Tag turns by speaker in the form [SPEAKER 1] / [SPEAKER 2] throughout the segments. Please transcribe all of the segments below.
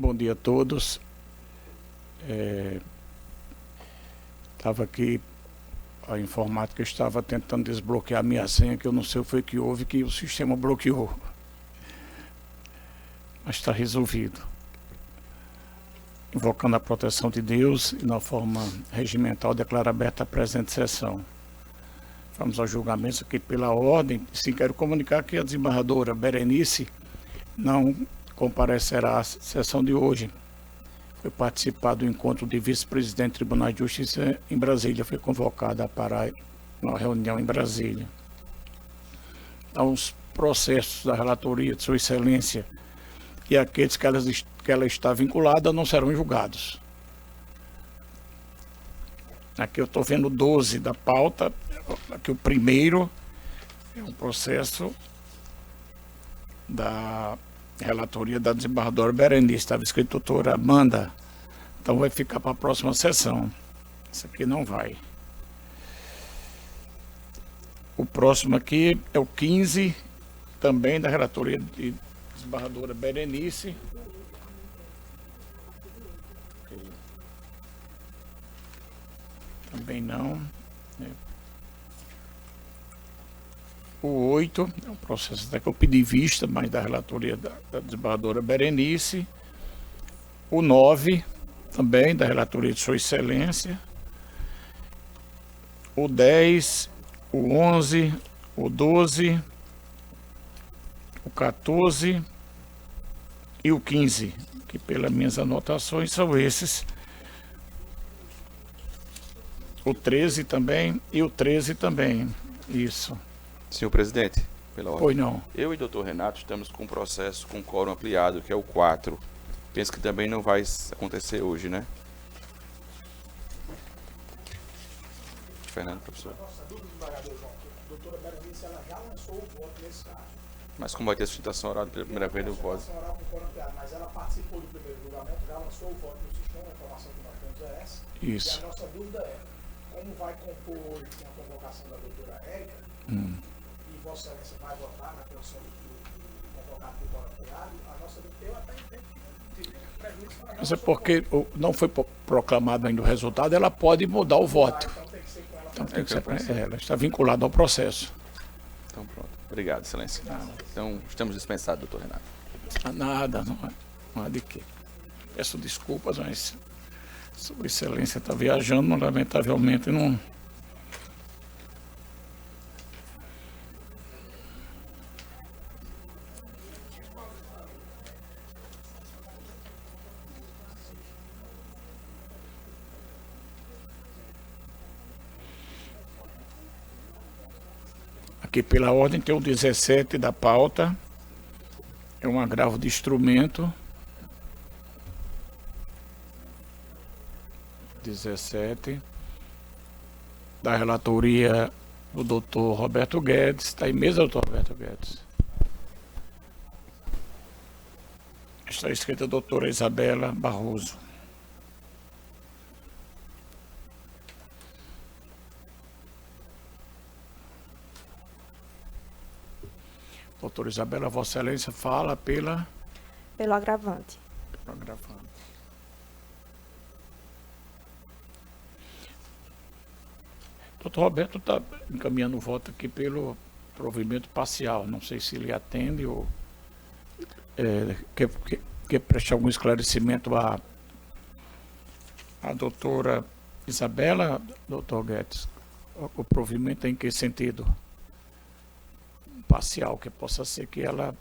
[SPEAKER 1] Bom dia a todos. Estava aqui, a informática estava tentando desbloquear a minha senha, que eu não sei o que foi que houve, que o sistema bloqueou. Mas está resolvido. Invocando a proteção de Deus e na forma regimental, declaro aberta a presente sessão. Vamos ao julgamento aqui pela ordem. Sim, quero comunicar que a desembargadora Berenice não comparecerá à sessão de hoje. Foi participar do encontro de vice-presidente do Tribunal de Justiça em Brasília. Foi convocada para uma reunião em Brasília. Então, os processos da relatoria de Sua Excelência e aqueles que ela está vinculada não serão julgados. Aqui eu estou vendo 12 da pauta. Aqui o primeiro é um processo da relatoria da desembargadora Berenice. Estava escrito doutora Amanda. Então vai ficar para a próxima sessão. Isso aqui não vai. O próximo aqui é o 15, também da relatoria de desembargadora Berenice. Também não. O 8 é um processo até que eu pedi vista, mas da relatoria da desembargadora Berenice. O 9, também da relatoria de Sua Excelência. O 10, o 11, o 12, o 14 e o 15, que pelas minhas anotações são esses. O 13 também e o 13 também, isso.
[SPEAKER 2] Senhor presidente, pela ordem.
[SPEAKER 1] Pois não.
[SPEAKER 2] Eu e o doutor Renato estamos com um processo com quórum ampliado, que é o 4. Penso que também não vai acontecer hoje, né? Fernando, professor.
[SPEAKER 3] Nossa dúvida, desembargador João, a doutora Berenice ela já lançou o voto nesse caso.
[SPEAKER 2] Mas como vai ter sustentação oral pela primeira vez, não pode.
[SPEAKER 3] Sustentação oral com quórum ampliado, mas ela participou do primeiro julgamento, já lançou o voto no sistema, a informação que nós temos é essa.
[SPEAKER 1] Isso.
[SPEAKER 3] E a nossa dúvida é, como vai compor hoje com a convocação da doutora Érica, e Vossa Excelência vai votar na condição de convocado por quórum ampliado, a nossa dúvida, eu até entendo que prejuízo.
[SPEAKER 1] Mas é porque não foi proclamado ainda o resultado, ela pode mudar o voto.
[SPEAKER 3] Então tem que ser com ela.
[SPEAKER 1] Então, tem que ser, ela está vinculada ao processo.
[SPEAKER 2] Então pronto. Obrigado, excelência. Então estamos dispensados, doutor Renato.
[SPEAKER 1] Nada, não há de quê. Peço desculpas, mas Sua Excelência está viajando, lamentavelmente não. Aqui pela ordem tem o 17 da pauta, é um agravo de instrumento. 17, da relatoria do doutor Roberto Guedes. Está aí mesmo, doutor Roberto Guedes? Está escrita a doutora Isabela Barroso. Doutora Isabela, Vossa Excelência fala
[SPEAKER 4] pelo agravante.
[SPEAKER 1] Pelo agravante. Doutor Roberto está encaminhando o voto aqui pelo provimento parcial. Não sei se ele atende ou quer prestar algum esclarecimento à doutora Isabela, doutor Guedes. O provimento é em que sentido? Parcial, que possa ser que ela...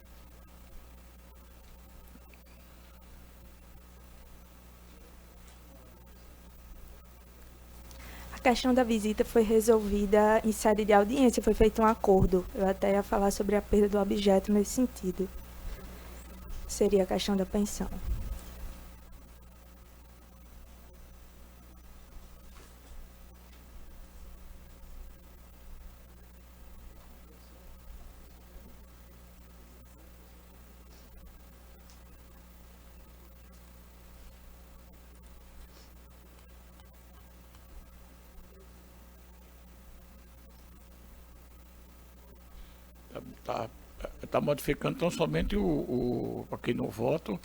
[SPEAKER 4] A questão da visita foi resolvida em sede de audiência, foi feito um acordo. Eu até ia falar sobre a perda do objeto nesse sentido. Seria a questão da pensão.
[SPEAKER 1] Está modificando tão somente aqui no voto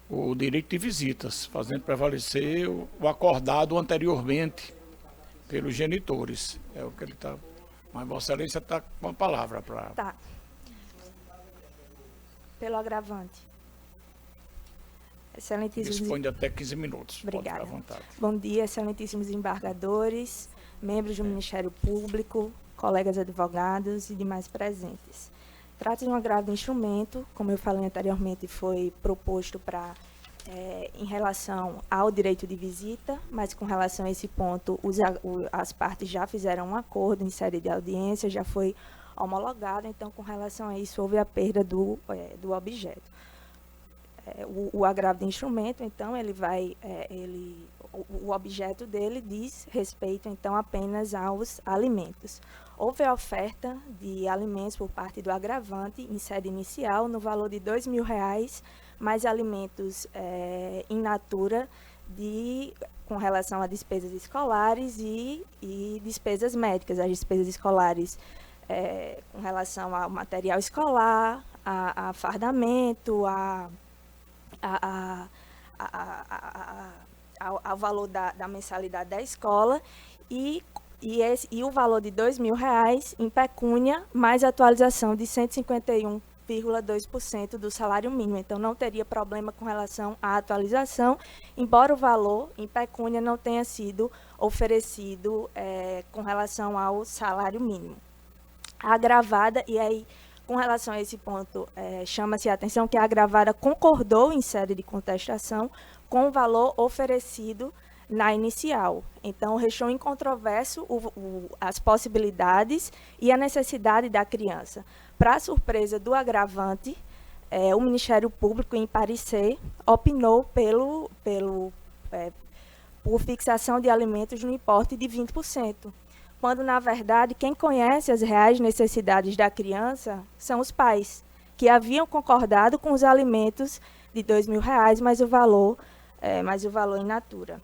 [SPEAKER 1] o direito de visitas, fazendo prevalecer o acordado anteriormente pelos genitores. É o que ele está. Mas Vossa Excelência está com a palavra para.
[SPEAKER 4] Tá. Pelo agravante. Excelentíssimos.
[SPEAKER 1] Dispõe de até 15 minutos.
[SPEAKER 4] Obrigada.
[SPEAKER 1] Pode ficar à vontade.
[SPEAKER 4] Bom dia, excelentíssimos embargadores, membros do Ministério Público, colegas advogados e demais presentes. Trata-se de um agravo de instrumento, como eu falei anteriormente, foi proposto em relação ao direito de visita, mas com relação a esse ponto, as partes já fizeram um acordo em série de audiência, já foi homologado, então, com relação a isso, houve a perda do objeto. O agravo de instrumento, então, o objeto dele diz respeito, então, apenas aos alimentos. Houve a oferta de alimentos por parte do agravante em sede inicial no valor de R$ 2.000, mais alimentos in natura com relação a despesas escolares e despesas médicas. As despesas escolares com relação ao material escolar, a fardamento, ao valor da mensalidade da escola e o valor de R$ 2.000 em pecúnia, mais atualização de 151,2% do salário mínimo. Então, não teria problema com relação à atualização, embora o valor em pecúnia não tenha sido oferecido com relação ao salário mínimo. A agravada, e aí, com relação a esse ponto, chama-se a atenção que a agravada concordou em sede de contestação com o valor oferecido na inicial. Então, restou incontroverso as possibilidades e a necessidade da criança. Para surpresa do agravante, o Ministério Público, em parecer, opinou por fixação de alimentos no importe de 20%. Quando, na verdade, quem conhece as reais necessidades da criança são os pais, que haviam concordado com os alimentos de R$ 2.000, mais o valor in natura.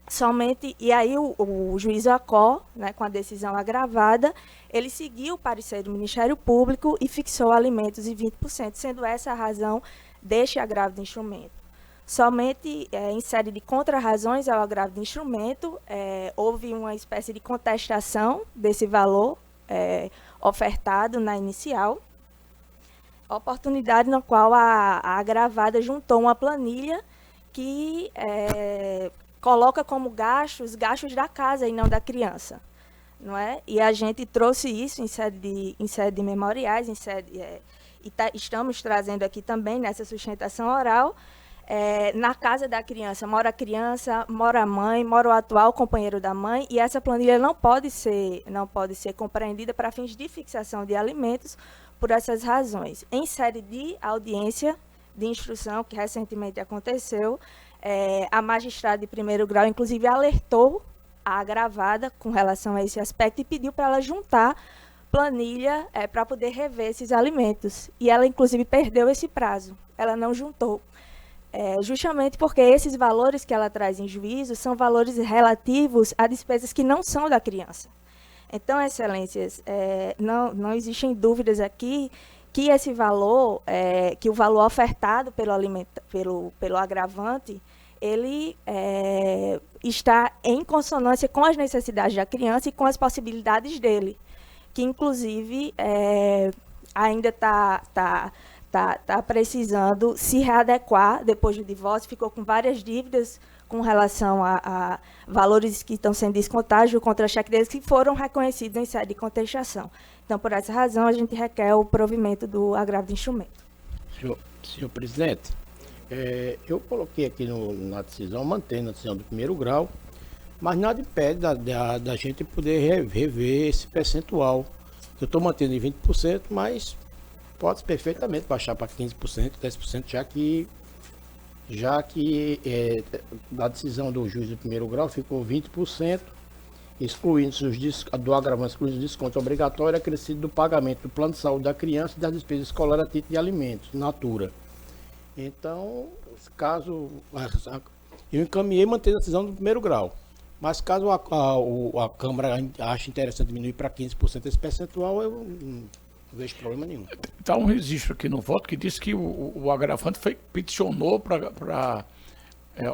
[SPEAKER 4] Somente, e aí o juiz Acó, né, com a decisão agravada, ele seguiu o parecer do Ministério Público e fixou alimentos em 20%, sendo essa a razão deste agravo de instrumento. Somente em série de contrarrazões ao agravo de instrumento, houve uma espécie de contestação desse valor ofertado na inicial, oportunidade na qual a agravada juntou uma planilha que coloca como gastos da casa e não da criança, não é? E a gente trouxe isso em sede de memoriais, estamos trazendo aqui também nessa sustentação oral. Na casa da criança, mora a mãe, mora o atual companheiro da mãe, e essa planilha não pode ser compreendida para fins de fixação de alimentos por essas razões. Em série de audiência de instrução, que recentemente aconteceu, a magistrada de primeiro grau, inclusive, alertou a agravada com relação a esse aspecto e pediu para ela juntar planilha para poder rever esses alimentos. E ela, inclusive, perdeu esse prazo. Ela não juntou. Justamente porque esses valores que ela traz em juízo são valores relativos a despesas que não são da criança. Então, excelências, não existem dúvidas aqui que esse valor, que o valor ofertado pelo agravante, ele está em consonância com as necessidades da criança e com as possibilidades dele, que inclusive ainda está precisando se readequar depois do divórcio, ficou com várias dívidas com relação a valores que estão sendo descontados do contra-cheque deles, que foram reconhecidos em sede de contestação. Então, por essa razão, a gente requer o provimento do agravo de instrumento.
[SPEAKER 5] Senhor presidente, eu coloquei aqui na decisão, mantendo a decisão do primeiro grau, mas nada impede da gente poder rever esse percentual. Eu estou mantendo em 20%, mas pode perfeitamente baixar para 15%, 10%, já que a decisão do juiz do primeiro grau ficou 20%, excluindo do agravante, excluindo o desconto obrigatório acrescido do pagamento do plano de saúde da criança e das despesas escolares a título de alimentos, natura. Então, caso eu encaminhei mantendo a decisão do primeiro grau, mas caso a Câmara ache interessante diminuir para 15% esse percentual, Não vejo problema nenhum.
[SPEAKER 1] Está um registro aqui no voto que diz que o agravante peticionou para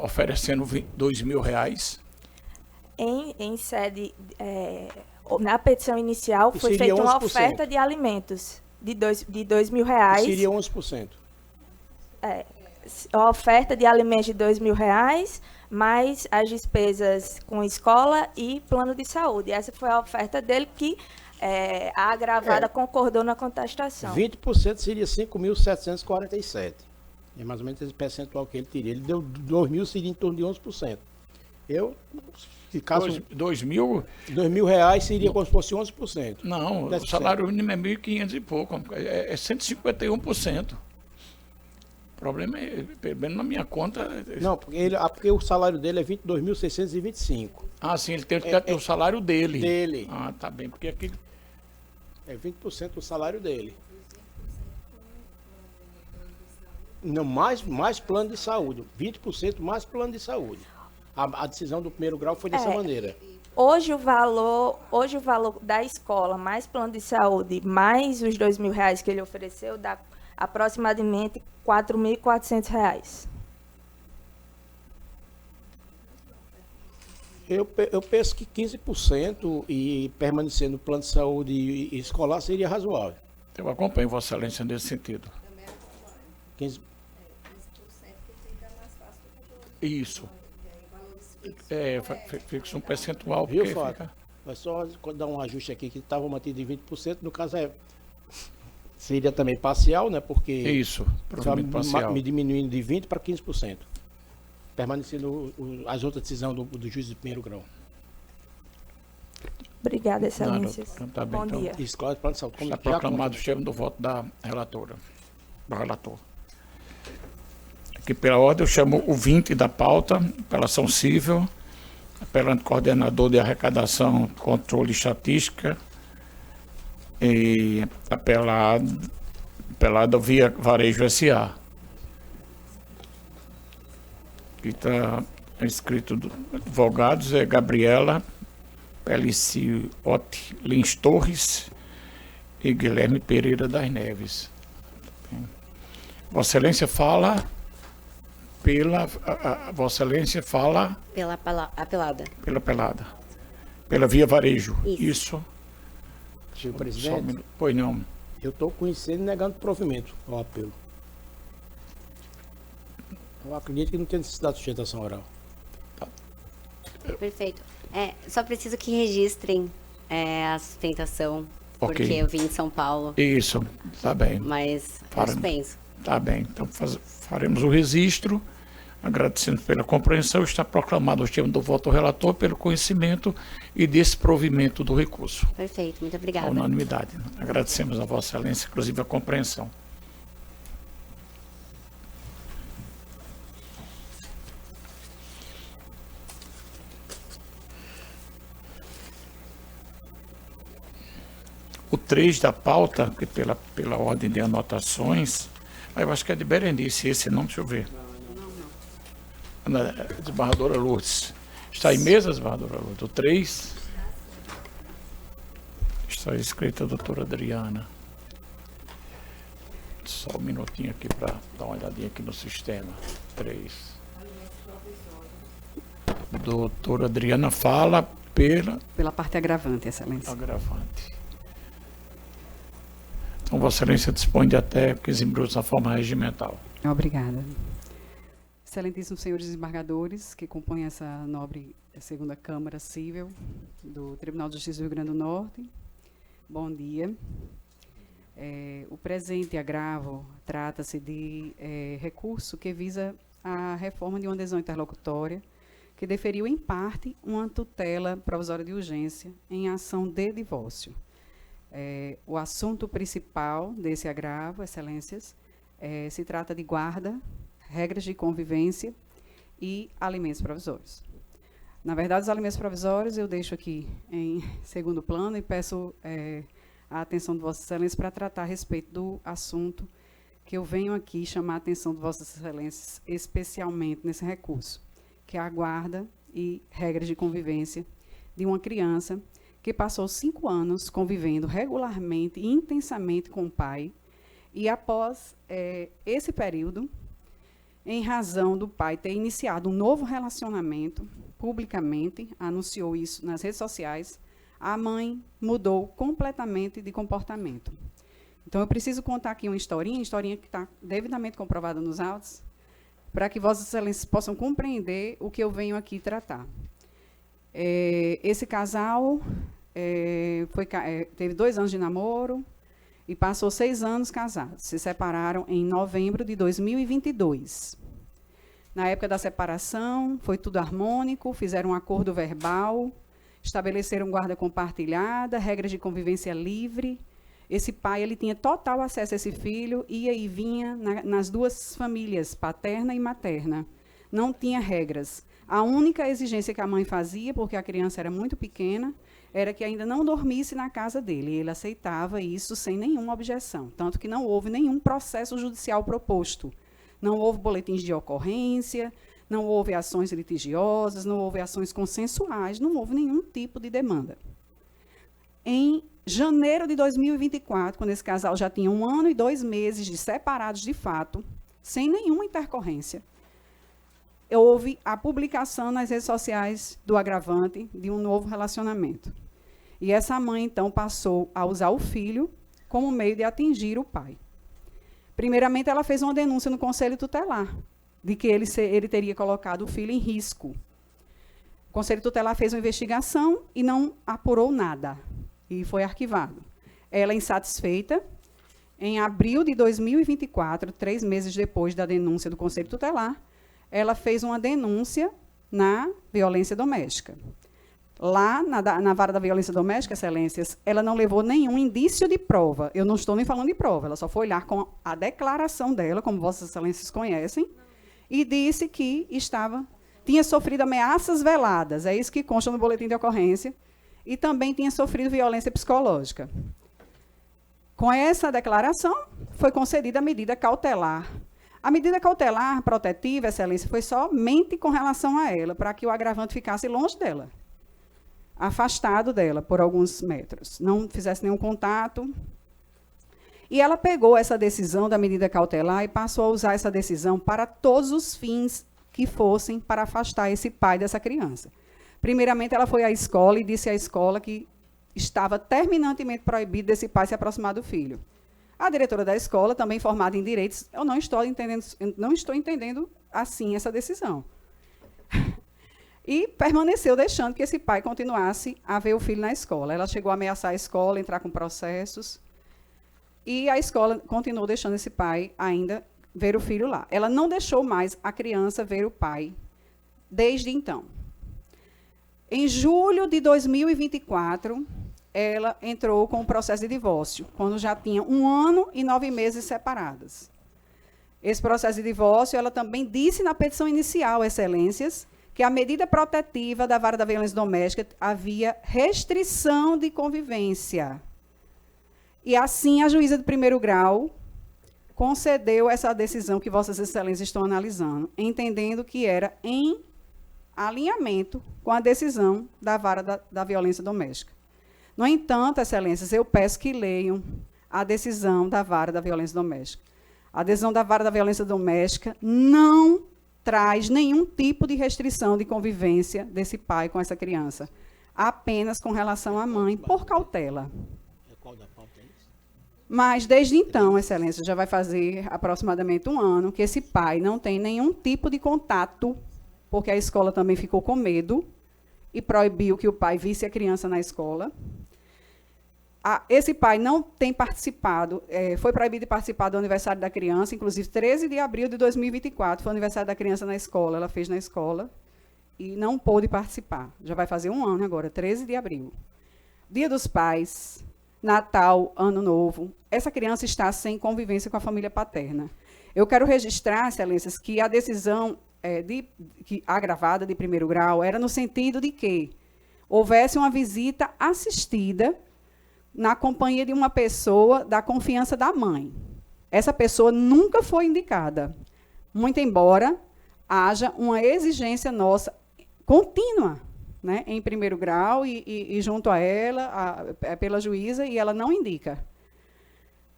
[SPEAKER 1] oferecendo R$ 2.000.
[SPEAKER 4] Em sede, na petição inicial,
[SPEAKER 5] E
[SPEAKER 4] foi
[SPEAKER 5] seria
[SPEAKER 4] feita uma
[SPEAKER 5] 11%.
[SPEAKER 4] oferta de alimentos de R$ 2.000.
[SPEAKER 5] Seria 11%.
[SPEAKER 4] A oferta de alimentos de R$ 2.000, mais as despesas com escola e plano de saúde. Essa foi a oferta dele que a agravada concordou na contestação.
[SPEAKER 5] 20% seria 5.747. É mais ou menos esse percentual que ele teria. Ele deu 2.000, seria em torno de 11%. Se caso
[SPEAKER 1] R$ 2.000?
[SPEAKER 5] R$ 2.000 seria como se fosse 11%.
[SPEAKER 1] Não,
[SPEAKER 5] 10%.
[SPEAKER 1] o salário mínimo é 1.500 e pouco, é 151%. O problema é, pelo menos na minha conta...
[SPEAKER 5] Não, porque o salário dele é 22.625.
[SPEAKER 1] Ah, sim, ele tem o salário dele.
[SPEAKER 5] Dele.
[SPEAKER 1] Ah, tá bem, porque aqui...
[SPEAKER 5] É 20% do salário dele. Não, mais plano de saúde. 20% mais plano de saúde. A decisão do primeiro grau foi dessa maneira.
[SPEAKER 4] Hoje o valor da escola, mais plano de saúde, mais os R$ 2.000 que ele ofereceu, dá aproximadamente R$ 4.400.
[SPEAKER 5] Eu penso que 15% e permanecer no plano de saúde e escolar seria razoável.
[SPEAKER 1] Eu acompanho Vossa Excelência nesse sentido.
[SPEAKER 5] 15%.
[SPEAKER 1] Isso. Fixa um percentual,
[SPEAKER 5] Viu,
[SPEAKER 1] porque
[SPEAKER 5] Fábio? Vai só dar um ajuste aqui que estava mantido em 20%, no caso seria também parcial, né? Porque
[SPEAKER 1] Isso,
[SPEAKER 5] só
[SPEAKER 1] provimento parcial.
[SPEAKER 5] me diminuindo de 20% para 15%. Permanecendo as outras decisões do juiz de primeiro grau.
[SPEAKER 4] Obrigada, excelências.
[SPEAKER 1] Nada, tá bem,
[SPEAKER 4] Bom
[SPEAKER 1] então.
[SPEAKER 4] dia.
[SPEAKER 5] Escola de plano de saúde.
[SPEAKER 1] Está proclamado o termo do voto da relatora, do relator. Aqui pela ordem eu chamo o 20 da pauta, apelação civil, apelante coordenador de arrecadação, controle e estatística, e apelado via Varejo S.A. Aqui está escrito do advogados, é Gabriela Peliciotti Lins Torres e Guilherme Pereira das Neves. Vossa Excelência fala Vossa Excelência fala
[SPEAKER 6] Pela apelada.
[SPEAKER 1] pela pelada. Pela via varejo.
[SPEAKER 6] Isso.
[SPEAKER 5] Senhor
[SPEAKER 1] Só um
[SPEAKER 5] presidente,
[SPEAKER 1] minuto. Pois não.
[SPEAKER 5] eu estou conhecendo e negando provimento ao apelo. Eu acredito que não tem necessidade de sustentação oral.
[SPEAKER 6] Perfeito. Só preciso que registrem a sustentação,
[SPEAKER 1] Ok.
[SPEAKER 6] porque eu vim de São Paulo,
[SPEAKER 1] Isso, tá bem.
[SPEAKER 6] mas eu
[SPEAKER 1] Para-
[SPEAKER 6] dispenso.
[SPEAKER 1] Tá bem. Então faremos o registro. Agradecendo pela compreensão, está proclamado o termo do voto ao relator pelo conhecimento e desprovimento do recurso.
[SPEAKER 6] Perfeito, muito
[SPEAKER 1] A
[SPEAKER 6] obrigada.
[SPEAKER 1] unanimidade. Agradecemos a Vossa Excelência, inclusive a compreensão. O 3 da pauta, que pela ordem de anotações, eu acho que é de Berenice, esse não, deixa eu ver. Não. Desembargadora Lourdes. Está em mesa, desembargadora Lourdes? O 3. Está escrita a doutora Adriana. Só um minutinho aqui para dar uma olhadinha aqui no sistema. 3. Doutora Adriana fala
[SPEAKER 7] Pela parte agravante, excelência.
[SPEAKER 1] agravante. Então, Vossa Excelência dispõe de até 15 minutos na forma regimental.
[SPEAKER 7] Obrigada. Excelentíssimos senhores desembargadores que compõem essa nobre segunda Câmara Civil do Tribunal de Justiça do Rio Grande do Norte, bom dia. O presente agravo trata-se de recurso que visa a reforma de uma adesão interlocutória que deferiu, em parte, uma tutela provisória de urgência em ação de divórcio. O assunto principal desse agravo, excelências, se trata de guarda, regras de convivência e alimentos provisórios. Na verdade, os alimentos provisórios eu deixo aqui em segundo plano e peço a atenção de Vossa Excelência para tratar a respeito do assunto que eu venho aqui chamar a atenção de Vossas Excelências, especialmente nesse recurso, que é a guarda e regras de convivência de uma criança que passou 5 anos convivendo regularmente e intensamente com o pai, e após esse período, em razão do pai ter iniciado um novo relacionamento, publicamente, anunciou isso nas redes sociais, a mãe mudou completamente de comportamento. Então, eu preciso contar aqui uma historinha que está devidamente comprovada nos autos, para que Vossas Excelências possam compreender o que eu venho aqui tratar. Esse casal teve 2 anos de namoro e passou 6 anos casados. Se separaram em novembro de 2022. Na época da separação, foi tudo harmônico, fizeram um acordo verbal, estabeleceram guarda compartilhada, regras de convivência livre. Esse pai ele tinha total acesso a esse filho, ia e vinha nas 2 famílias, paterna e materna. Não tinha regras. A única exigência que a mãe fazia, porque a criança era muito pequena, era que ainda não dormisse na casa dele. E ele aceitava isso sem nenhuma objeção. Tanto que não houve nenhum processo judicial proposto. Não houve boletins de ocorrência, não houve ações litigiosas, não houve ações consensuais, não houve nenhum tipo de demanda. Em janeiro de 2024, quando esse casal já tinha 1 ano e 2 meses de separados de fato, sem nenhuma intercorrência, houve a publicação nas redes sociais do agravante de um novo relacionamento. E essa mãe, então, passou a usar o filho como meio de atingir o pai. Primeiramente, ela fez uma denúncia no Conselho Tutelar, de que ele teria colocado o filho em risco. O Conselho Tutelar fez uma investigação e não apurou nada. E foi arquivado. Ela, insatisfeita, em abril de 2024, 3 meses depois da denúncia do Conselho Tutelar, ela fez uma denúncia na violência doméstica. Lá, na vara da violência doméstica, Excelências, ela não levou nenhum indício de prova. Eu não estou nem falando de prova, ela só foi olhar com a declaração dela, como Vossas Excelências conhecem, e disse que tinha sofrido ameaças veladas, é isso que consta no boletim de ocorrência, e também tinha sofrido violência psicológica. Com essa declaração, foi concedida a medida cautelar. A medida cautelar protetiva, Excelência, foi somente com relação a ela, para que o agravante ficasse longe dela, afastado dela por alguns metros, não fizesse nenhum contato. E ela pegou essa decisão da medida cautelar e passou a usar essa decisão para todos os fins que fossem para afastar esse pai dessa criança. Primeiramente, ela foi à escola e disse à escola que estava terminantemente proibido desse pai se aproximar do filho. A diretora da escola, também formada em direitos, eu não estou entendendo assim essa decisão. E permaneceu deixando que esse pai continuasse a ver o filho na escola. Ela chegou a ameaçar a escola, entrar com processos, e a escola continuou deixando esse pai ainda ver o filho lá. Ela não deixou mais a criança ver o pai desde então. Em julho de 2024, ela entrou com o processo de divórcio, quando já tinha 1 ano e 9 meses separadas. Esse processo de divórcio, ela também disse na petição inicial, Excelências, que a medida protetiva da vara da violência doméstica havia restrição de convivência. E assim, a juíza de 1º grau concedeu essa decisão que Vossas Excelências estão analisando, entendendo que era em alinhamento com a decisão da vara da violência doméstica. No entanto, Excelências, eu peço que leiam a decisão da vara da violência doméstica. A decisão da vara da violência doméstica não traz nenhum tipo de restrição de convivência desse pai com essa criança, apenas com relação à mãe, por cautela. Mas, desde então, Excelência, já vai fazer aproximadamente 1 ano que esse pai não tem nenhum tipo de contato, porque a escola também ficou com medo e proibiu que o pai visse a criança na escola. Esse pai não tem participado, foi proibido de participar do aniversário da criança, inclusive 13 de abril de 2024, foi o aniversário da criança na escola, ela fez na escola e não pôde participar. Já vai fazer 1 ano agora, 13 de abril. Dia dos Pais, Natal, Ano Novo, essa criança está sem convivência com a família paterna. Eu quero registrar, Excelências, que a decisão agravada de 1º grau era no sentido de que houvesse uma visita assistida na companhia de uma pessoa da confiança da mãe. Essa pessoa nunca foi indicada, muito embora haja uma exigência nossa contínua né, em primeiro grau e junto a ela, pela juíza, e ela não indica.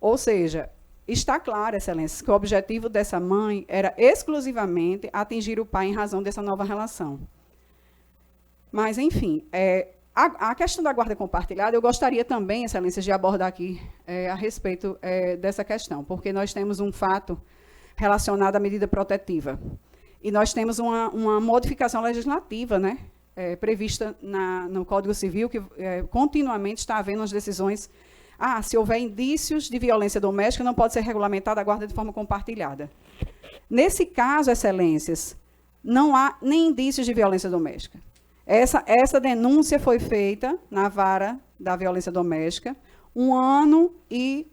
[SPEAKER 7] Ou seja, está claro, Excelência, que o objetivo dessa mãe era exclusivamente atingir o pai em razão dessa nova relação. Mas, enfim, a questão da guarda compartilhada, eu gostaria também, Excelência, de abordar aqui a respeito dessa questão, porque nós temos um fato relacionado à medida protetiva. E nós temos uma modificação legislativa, né, prevista no Código Civil, que continuamente está havendo as decisões. Se houver indícios de violência doméstica, não pode ser regulamentada a guarda de forma compartilhada. Nesse caso, Excelências, não há nem indícios de violência doméstica. Essa denúncia foi feita na vara da violência doméstica 1 ano e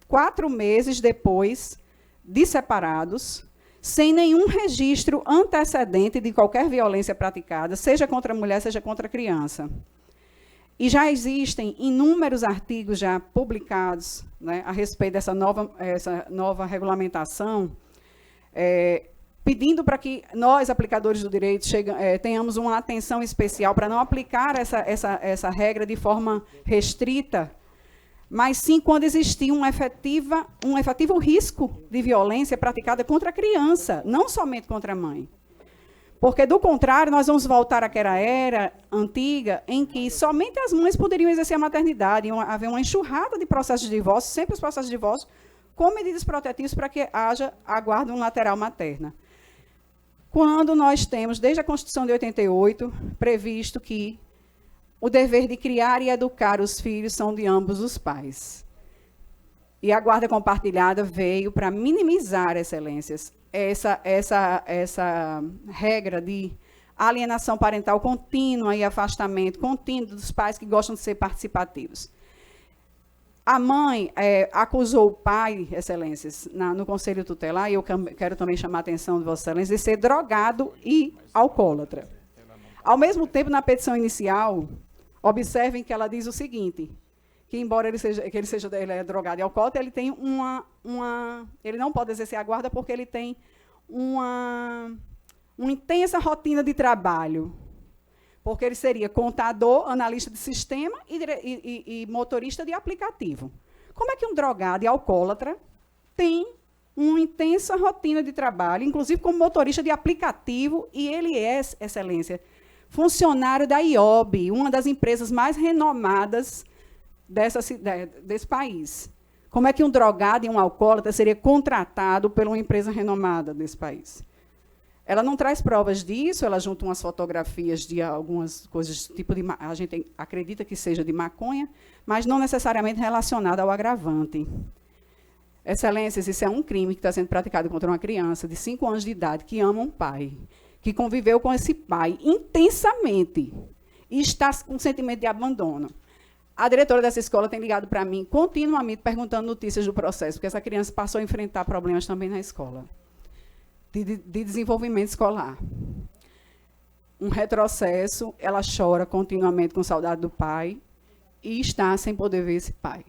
[SPEAKER 7] 4 meses depois de separados, sem nenhum registro antecedente de qualquer violência praticada, seja contra a mulher, seja contra a criança. E já existem inúmeros artigos já publicados, né, a respeito dessa nova regulamentação, pedindo para que nós, aplicadores do direito, tenhamos uma atenção especial para não aplicar essa regra de forma restrita, mas sim quando existir um efetivo risco de violência praticada contra a criança, não somente contra a mãe. Porque, do contrário, nós vamos voltar àquela era antiga em que somente as mães poderiam exercer a maternidade, haver uma enxurrada de processos de divórcio, sempre os processos de divórcio, com medidas protetivas para que haja a guarda unilateral materna. Quando nós temos, desde a Constituição de 88, previsto que o dever de criar e educar os filhos são de ambos os pais. E a guarda compartilhada veio para minimizar, Excelências, essa regra de alienação parental contínua e afastamento contínuo dos pais que gostam de ser participativos. A mãe acusou o pai, Excelências, no Conselho Tutelar, e eu quero também chamar a atenção de Vossa Excelência, de ser drogado e alcoólatra. Ao mesmo tempo, na petição inicial, observem que ela diz o seguinte, que embora ele é drogado e alcoólatra, ele tem ele não pode exercer a guarda porque ele tem uma intensa rotina de trabalho. Porque ele seria contador, analista de sistema e motorista de aplicativo. Como é que um drogado e alcoólatra tem uma intensa rotina de trabalho, inclusive como motorista de aplicativo, e ele é, Excelência, funcionário da IOB, uma das empresas mais renomadas desse país. Como é que um drogado e um alcoólatra seria contratado por uma empresa renomada desse país? Ela não traz provas disso, ela junta umas fotografias de algumas coisas, tipo de, a gente acredita que seja de maconha, mas não necessariamente relacionada ao agravante. Excelências, isso é um crime que está sendo praticado contra uma criança de 5 anos de idade que ama um pai, que conviveu com esse pai intensamente e está com sentimento de abandono. A diretora dessa escola tem ligado para mim continuamente perguntando notícias do processo, porque essa criança passou a enfrentar problemas também na escola, de desenvolvimento escolar. Um retrocesso, ela chora continuamente com saudade do pai e está sem poder ver esse pai.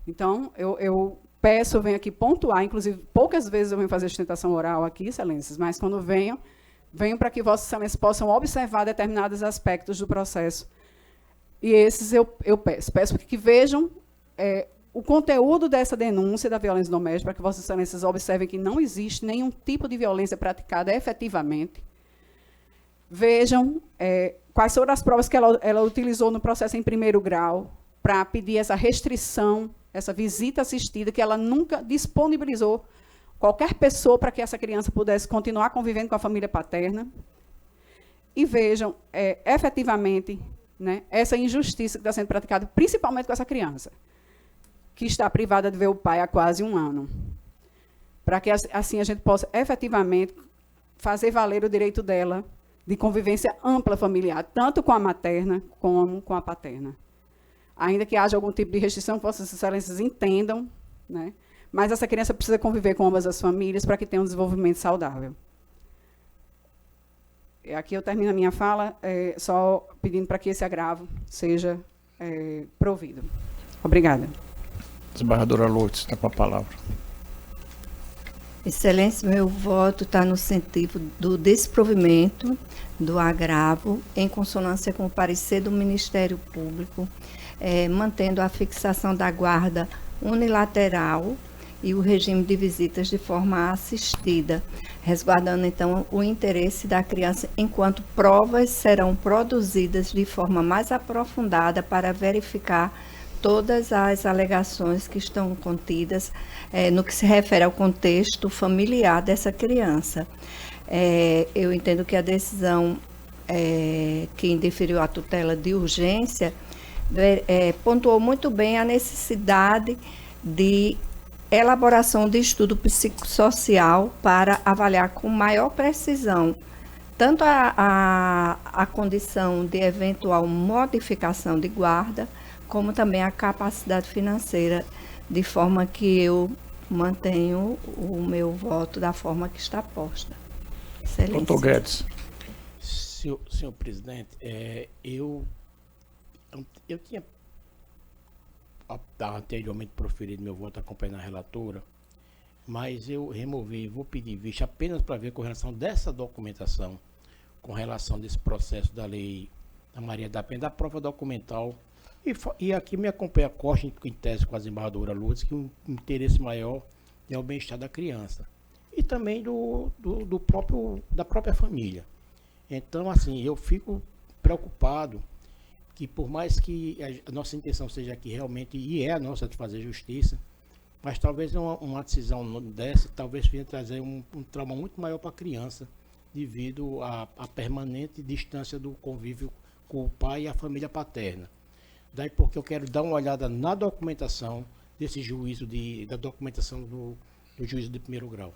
[SPEAKER 7] Então, eu peço, eu venho aqui pontuar, inclusive, poucas vezes eu venho fazer sustentação oral aqui, Excelências, mas quando venho para que Vossas Excelências possam observar determinados aspectos do processo. E esses eu peço. Peço que vejam o conteúdo dessa denúncia da violência doméstica, para que Vossas Excelências observem que não existe nenhum tipo de violência praticada efetivamente. Vejam quais foram as provas que ela utilizou no processo em primeiro grau para pedir essa restrição, essa visita assistida, que ela nunca disponibilizou qualquer pessoa para que essa criança pudesse continuar convivendo com a família paterna. E vejam, efetivamente, né, essa injustiça que está sendo praticada, principalmente com essa criança, que está privada de ver o pai há quase 1 ano. Para que, assim, a gente possa, efetivamente, fazer valer o direito dela de convivência ampla familiar, tanto com a materna como com a paterna. Ainda que haja algum tipo de restrição, que Vossas Excelências entendam, né? Mas essa criança precisa conviver com ambas as famílias para que tenha um desenvolvimento saudável. Aqui eu termino a minha fala, só pedindo para que esse agravo seja provido. Obrigada.
[SPEAKER 1] Desembargadora Lourdes, está com a palavra.
[SPEAKER 8] Excelência, meu voto está no sentido do desprovimento do agravo, em consonância com o parecer do Ministério Público, mantendo a fixação da guarda unilateral e o regime de visitas de forma assistida, resguardando então o interesse da criança, enquanto provas serão produzidas de forma mais aprofundada para verificar todas as alegações que estão contidas no que se refere ao contexto familiar dessa criança. Eu entendo que a decisão que indeferiu a tutela de urgência pontuou muito bem a necessidade de elaboração de estudo psicossocial para avaliar com maior precisão tanto a condição de eventual modificação de guarda, como também a capacidade financeira, de forma que eu mantenho o meu voto da forma que está posta. Excelência.
[SPEAKER 1] Doutor Guedes.
[SPEAKER 5] Senhor presidente, eu tinha anteriormente proferido meu voto acompanhando a relatora, mas eu removi, vou pedir vista apenas para ver com relação dessa documentação, com relação desse processo da lei da Maria da Penha, da prova documental, e aqui me acompanha a Costa, em tese com a desembargadora Lourdes, que um interesse maior é o bem-estar da criança, e também da própria família. Então, assim, eu fico preocupado que, por mais que a nossa intenção seja aqui realmente, e é a nossa, de fazer justiça, mas talvez uma decisão dessa, talvez venha trazer um trauma muito maior para a criança, devido à permanente distância do convívio com o pai e a família paterna. Daí porque eu quero dar uma olhada na documentação desse juízo, da documentação do juízo de primeiro grau.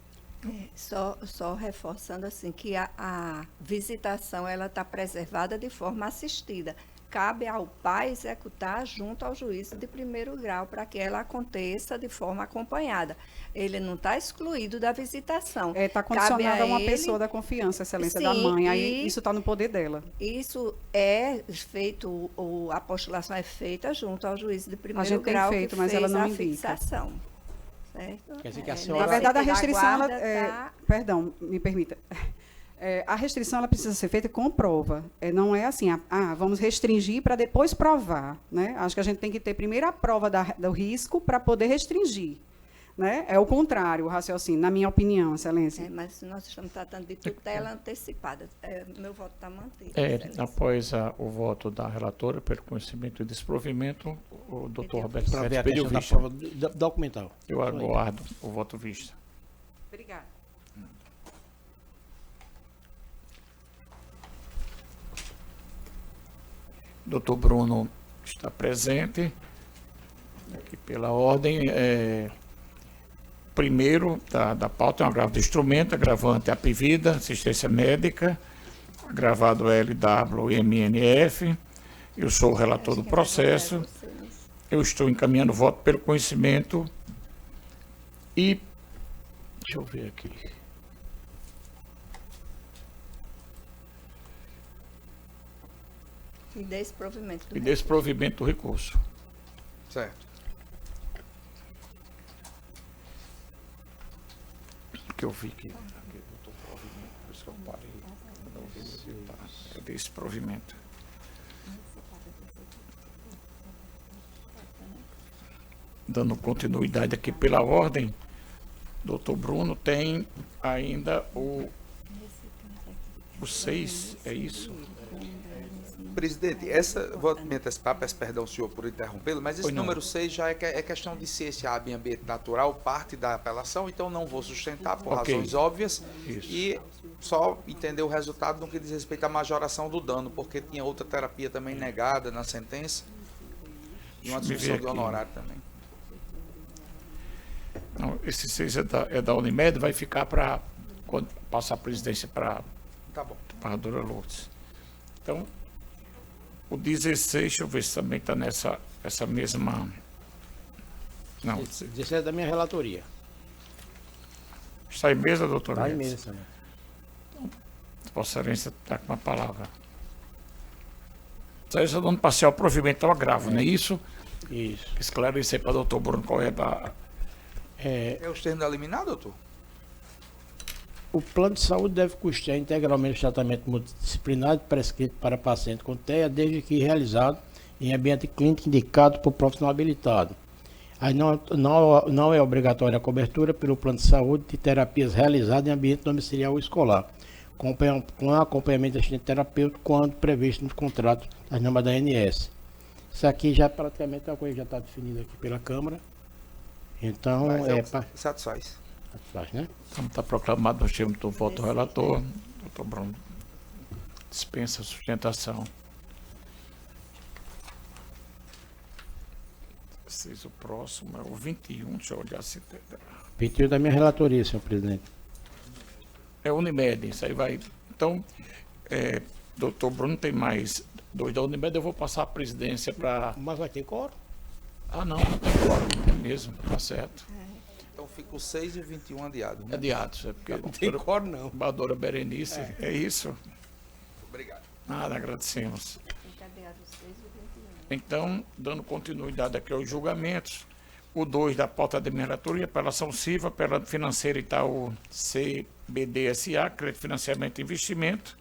[SPEAKER 8] Só reforçando assim que a visitação ela está preservada de forma assistida. Cabe ao pai executar junto ao juízo de primeiro grau para que ela aconteça de forma acompanhada. Ele não está excluído da visitação.
[SPEAKER 7] Está condicionado a uma pessoa da confiança, excelência, da mãe. Aí isso está no poder dela.
[SPEAKER 8] Isso é feito, a apostulação é feita junto ao juízo de primeiro grau.
[SPEAKER 7] A gente tem feito, mas ela não indica.
[SPEAKER 8] Fixação. Certo?
[SPEAKER 5] Quer dizer que a senhora...
[SPEAKER 7] Na verdade, a restrição... Perdão, me permita. A restrição ela precisa ser feita com prova. Não é assim, vamos restringir para depois provar. Né? Acho que a gente tem que ter primeiro a prova do risco para poder restringir. Né? É o contrário, o raciocínio, na minha opinião, excelência.
[SPEAKER 8] Mas nós estamos tratando de tutela antecipada. Meu voto está mantido.
[SPEAKER 1] Após o voto da relatora, pelo conhecimento e desprovimento, o doutor Roberto
[SPEAKER 5] para ver a
[SPEAKER 1] pediu
[SPEAKER 5] questão
[SPEAKER 1] vista.
[SPEAKER 5] Da prova documental.
[SPEAKER 1] Eu aguardo o voto vista.
[SPEAKER 7] Obrigada.
[SPEAKER 1] Doutor Bruno está presente, aqui pela ordem. Primeiro da pauta é um agravo de instrumento, agravante Apivida, assistência médica, agravado LWMNF. Eu sou o relator do processo. Eu estou encaminhando o voto pelo conhecimento e... Deixa eu ver aqui.
[SPEAKER 8] E desprovimento do
[SPEAKER 1] desprovimento do recurso.
[SPEAKER 2] Certo.
[SPEAKER 1] Que eu vi que botou provimento, por isso que eu parei. Não vi se tá. É desprovimento. Dando continuidade aqui pela ordem, doutor Bruno tem ainda o 6, é isso?
[SPEAKER 2] Presidente, vou me antecipar, peço perdão, senhor, por interrompê-lo, mas esse número 6 já é questão de ciência hábil em ambiente natural, parte da apelação, então não vou sustentar por razões óbvias. Isso. E só entender o resultado no que diz respeito à majoração do dano, porque tinha outra terapia também negada na sentença e uma discussão de honorário também.
[SPEAKER 1] Não, esse 6 é da Unimed, vai ficar para quando passar a presidência para a Dra. Lourdes. Então, o 16, deixa eu ver se também está essa mesma... Não.
[SPEAKER 5] 16 é da minha relatoria.
[SPEAKER 1] Está em mesa, doutor?
[SPEAKER 5] Está em mesa também.
[SPEAKER 1] Vossa Excelência está com a palavra. Excelência, dando parcial provimento ao agravo, não é isso?
[SPEAKER 5] Isso.
[SPEAKER 1] Esclarecer para o doutor Bruno qual é da...
[SPEAKER 2] É os termos da liminar, doutor?
[SPEAKER 5] O plano de saúde deve custear integralmente o tratamento multidisciplinar prescrito para paciente com TEA, desde que realizado em ambiente clínico indicado por profissional habilitado. Aí não é obrigatória a cobertura pelo plano de saúde de terapias realizadas em ambiente domiciliar ou escolar, com acompanhamento de assistente terapêutico quando previsto no contrato das normas da ANS. Isso aqui já praticamente é uma coisa que já está definida aqui pela Câmara. Então,
[SPEAKER 2] satisfaz.
[SPEAKER 5] Satisfaz, né?
[SPEAKER 1] Como está proclamado no termo do voto relator, doutor Bruno dispensa a sustentação. O próximo é o 21, deixa eu olhar se tem.
[SPEAKER 5] 21 da minha relatoria, senhor presidente.
[SPEAKER 1] É Unimed, isso aí vai. Então, doutor Bruno tem mais 2 da Unimed, eu vou passar a presidência para.
[SPEAKER 5] Mas vai ter quórum?
[SPEAKER 1] Ah, não tem quórum, é mesmo, tá certo.
[SPEAKER 2] Então fica o 6 e o 21 adiado. Né?
[SPEAKER 1] Adiados, é porque
[SPEAKER 5] Não tem quórum, não.
[SPEAKER 1] a doutora Berenice, é isso.
[SPEAKER 2] Obrigado.
[SPEAKER 1] Nada, agradecemos. Então, dando continuidade aqui aos julgamentos, o 2 da pauta da minha relatoria, apelação CIVA, apelante financeira Itaú CBDSA, Crédito Financiamento e Investimento,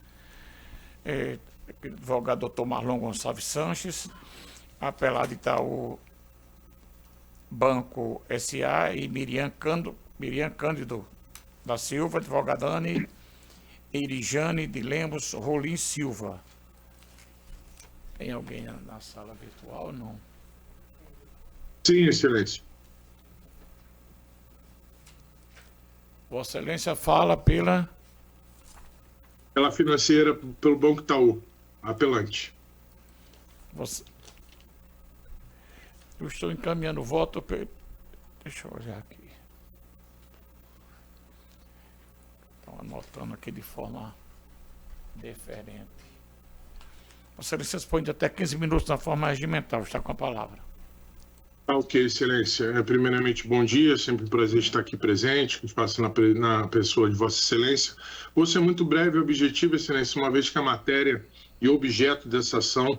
[SPEAKER 1] advogado doutor Marlon Gonçalves Sanches, apelado Itaú Banco SA e Miriam Cândido da Silva, advogada Anne Irijane de Lemos Rolim Silva. Tem alguém na sala virtual ou não?
[SPEAKER 9] Sim, excelência.
[SPEAKER 1] Vossa Excelência fala pela
[SPEAKER 9] financeira, pelo Banco Itaú, apelante.
[SPEAKER 1] Eu estou encaminhando o voto. Deixa eu olhar aqui. Estão anotando aqui de forma diferente. Vossa Excelência dispõe de até 15 minutos na forma regimental. Está com a palavra.
[SPEAKER 9] Ok, excelência. Primeiramente, bom dia. Sempre um prazer estar aqui presente, espaço na pessoa de Vossa Excelência. Vou ser muito breve e objetivo, excelência, uma vez que a matéria e objeto dessa ação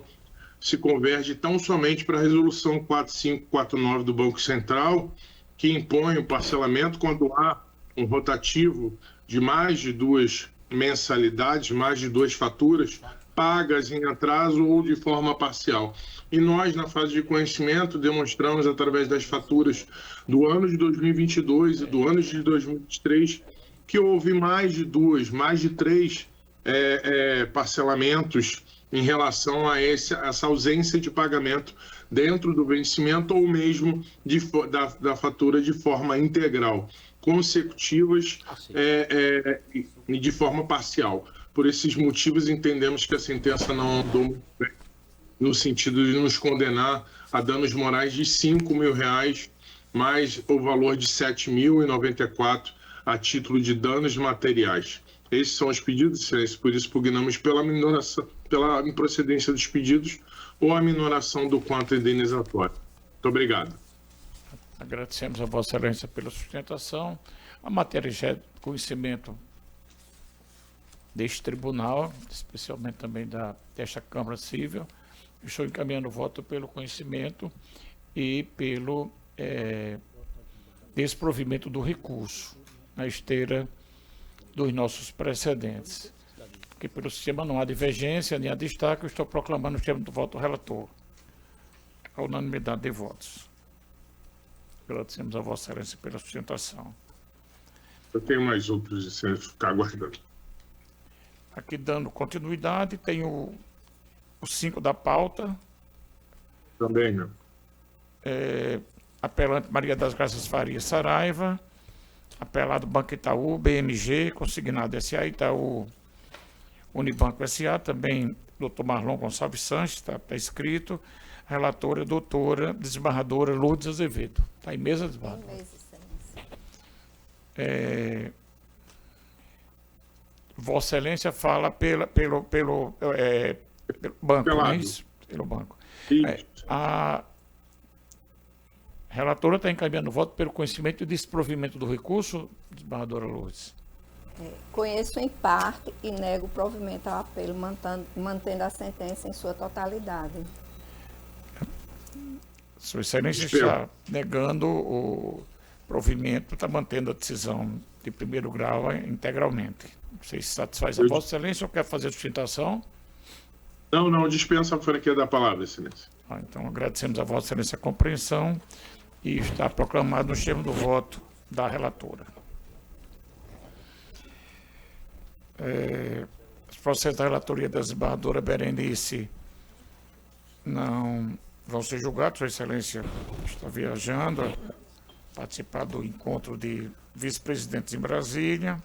[SPEAKER 9] se converge tão somente para a resolução 4549 do Banco Central, que impõe o parcelamento quando há um rotativo de mais de 2 mensalidades, mais de 2 faturas, pagas em atraso ou de forma parcial. E nós, na fase de conhecimento, demonstramos através das faturas do ano de 2022 e do ano de 2023 que houve mais de 3 parcelamentos em relação a essa ausência de pagamento dentro do vencimento ou mesmo da fatura de forma integral, consecutivas e de forma parcial. Por esses motivos, entendemos que a sentença não andou muito bem, no sentido de nos condenar a danos morais de R$5.000, mais o valor de R$7.094 a título de danos materiais. Esses são os pedidos, excelência, por isso pugnamos pela improcedência dos pedidos ou a minoração do quanto indenizatório. Muito obrigado.
[SPEAKER 1] Agradecemos a Vossa Excelência pela sustentação. A matéria já é de conhecimento deste tribunal, especialmente também desta Câmara Civil. Estou encaminhando o voto pelo conhecimento e pelo desprovimento do recurso, na esteira dos nossos precedentes. Porque pelo sistema não há divergência, nem há destaque, eu estou proclamando o termo do voto relator. A unanimidade de votos. Agradecemos a Vossa Excelência pela sustentação.
[SPEAKER 9] Eu tenho mais outros, excelência, ficar aguardando.
[SPEAKER 1] Aqui dando continuidade, tem o 5 da pauta.
[SPEAKER 9] Também, meu.
[SPEAKER 1] Apelante Maria das Graças Farias Saraiva, apelado Banco Itaú, BMG, consignado SA, Itaú Unibanco SA, também Dr. Marlon Gonçalves Sanches, está escrito, relatora doutora desembargadora Lourdes Azevedo. Está em mesa, desembargadora? Vossa Excelência fala pelo banco, não é isso? Pelo banco. A relatora está encaminhando o voto pelo conhecimento e desprovimento do recurso, desembargadora Lourdes.
[SPEAKER 8] Conheço em parte e nego o provimento ao apelo, mantendo a sentença em sua totalidade.
[SPEAKER 1] Sua Excelência está negando o provimento está mantendo a decisão de primeiro grau integralmente. Não sei se satisfaz a Vossa Excelência ou quer fazer sustentação.
[SPEAKER 9] Não, dispensa a franquia da palavra, Excelência.
[SPEAKER 1] Então, agradecemos a Vossa Excelência a compreensão e está proclamado no termo do voto da relatora. Os processos da relatoria da desembargadora Berenice não vão ser julgados. Sua Excelência está viajando a participar do encontro de vice-presidentes em Brasília.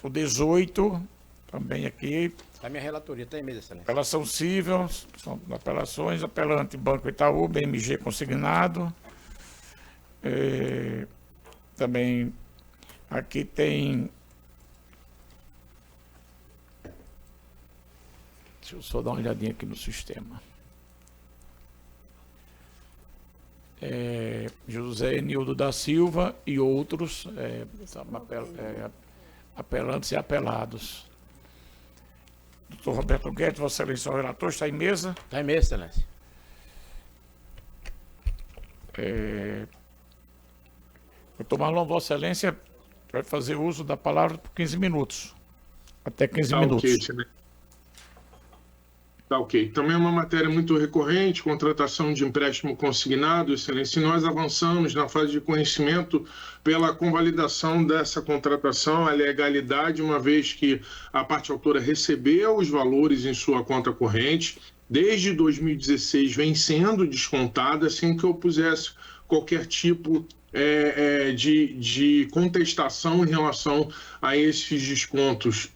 [SPEAKER 1] O 18, também aqui.
[SPEAKER 5] A minha relatoria está em mesa, Excelência.
[SPEAKER 1] Apelação civil, são apelações, apelante Banco Itaú, BMG consignado. Também aqui tem. Deixa eu só dar uma olhadinha aqui no sistema. José Enildo da Silva e outros apelantes e apelados. Doutor Roberto Guedes, Vossa Excelência, o relator, está em mesa?
[SPEAKER 5] Está em mesa, Excelência.
[SPEAKER 1] Doutor Marlon, Vossa Excelência vai fazer uso da palavra por 15 minutos. Até 15 minutos.
[SPEAKER 9] Tá ok. Também é uma matéria muito recorrente, contratação de empréstimo consignado, Excelência. E nós avançamos na fase de conhecimento pela convalidação dessa contratação, a legalidade, uma vez que a parte autora recebeu os valores em sua conta corrente, desde 2016 vem sendo descontada, sem que eu pusesse qualquer tipo de contestação em relação a esses descontos.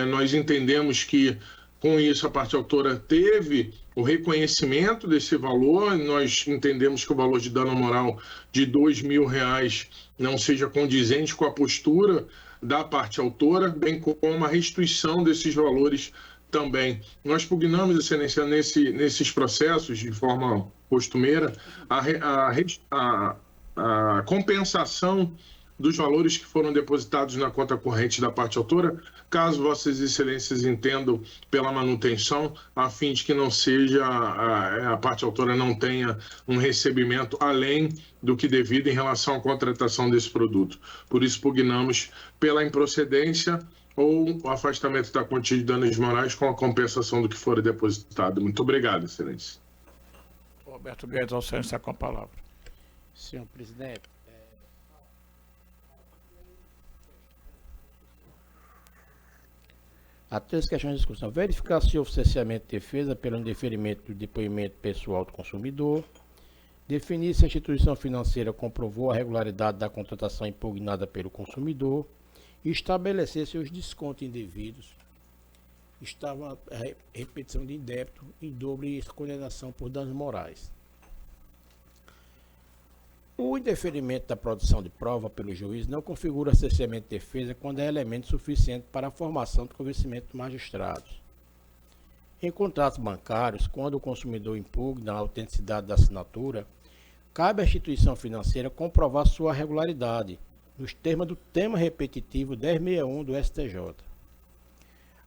[SPEAKER 9] Nós entendemos que, com isso, a parte autora teve o reconhecimento desse valor. Nós entendemos que o valor de dano moral de R$2.000 não seja condizente com a postura da parte autora, bem como a restituição desses valores também. Nós pugnamos, Excelência, nesses processos, de forma costumeira, a compensação dos valores que foram depositados na conta corrente da parte autora, caso Vossas Excelências entendam pela manutenção, a fim de que não seja a parte autora não tenha um recebimento além do que devido em relação à contratação desse produto. Por isso, pugnamos pela improcedência ou o afastamento da quantia de danos morais com a compensação do que for depositado. Muito obrigado, Excelência.
[SPEAKER 1] Roberto Guedes, ao senhor está com a palavra.
[SPEAKER 5] Senhor presidente, há 3 questões de discussão. Verificar se houve cesseamento de defesa pelo indeferimento do depoimento pessoal do consumidor. Definir se a instituição financeira comprovou a regularidade da contratação impugnada pelo consumidor. E estabelecer se os descontos indevidos estavam a repetição de indébito em dobro e condenação por danos morais. O indeferimento da produção de prova pelo juiz não configura cesseamento de defesa quando é elemento suficiente para a formação do convencimento dos magistrados. Em contratos bancários, quando o consumidor impugna a autenticidade da assinatura, cabe à instituição financeira comprovar sua regularidade, nos termos do tema repetitivo 1061 do STJ.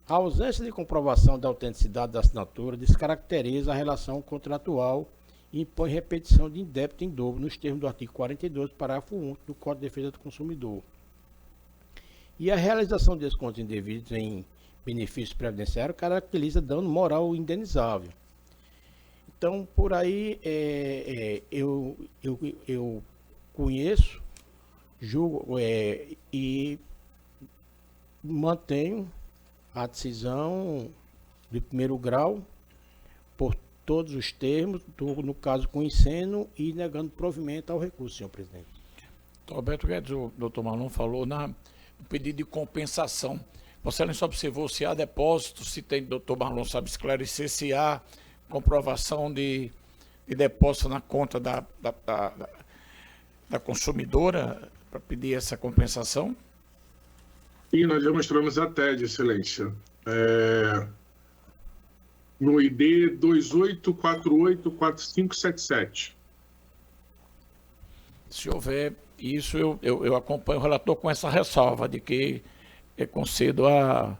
[SPEAKER 5] A ausência de comprovação da autenticidade da assinatura descaracteriza a relação contratual e impõe repetição de indébito em dobro nos termos do artigo 42, parágrafo 1 do Código de Defesa do Consumidor. E a realização de descontos indevidos em benefício previdenciário caracteriza dano moral indenizável. Então, por aí, eu conheço, julgo e mantenho a decisão de primeiro grau por todos os termos, no caso conhecendo e negando provimento ao recurso, senhor presidente.
[SPEAKER 1] Roberto Guedes, o doutor Marlon falou no pedido de compensação. Você só observou se há depósito, se tem, doutor Marlon sabe esclarecer, se há comprovação de depósito na conta da consumidora para pedir essa compensação?
[SPEAKER 9] E nós já mostramos a TED, Excelência. No ID 28484577.
[SPEAKER 1] Se houver isso, eu acompanho o relator com essa ressalva de que concedo a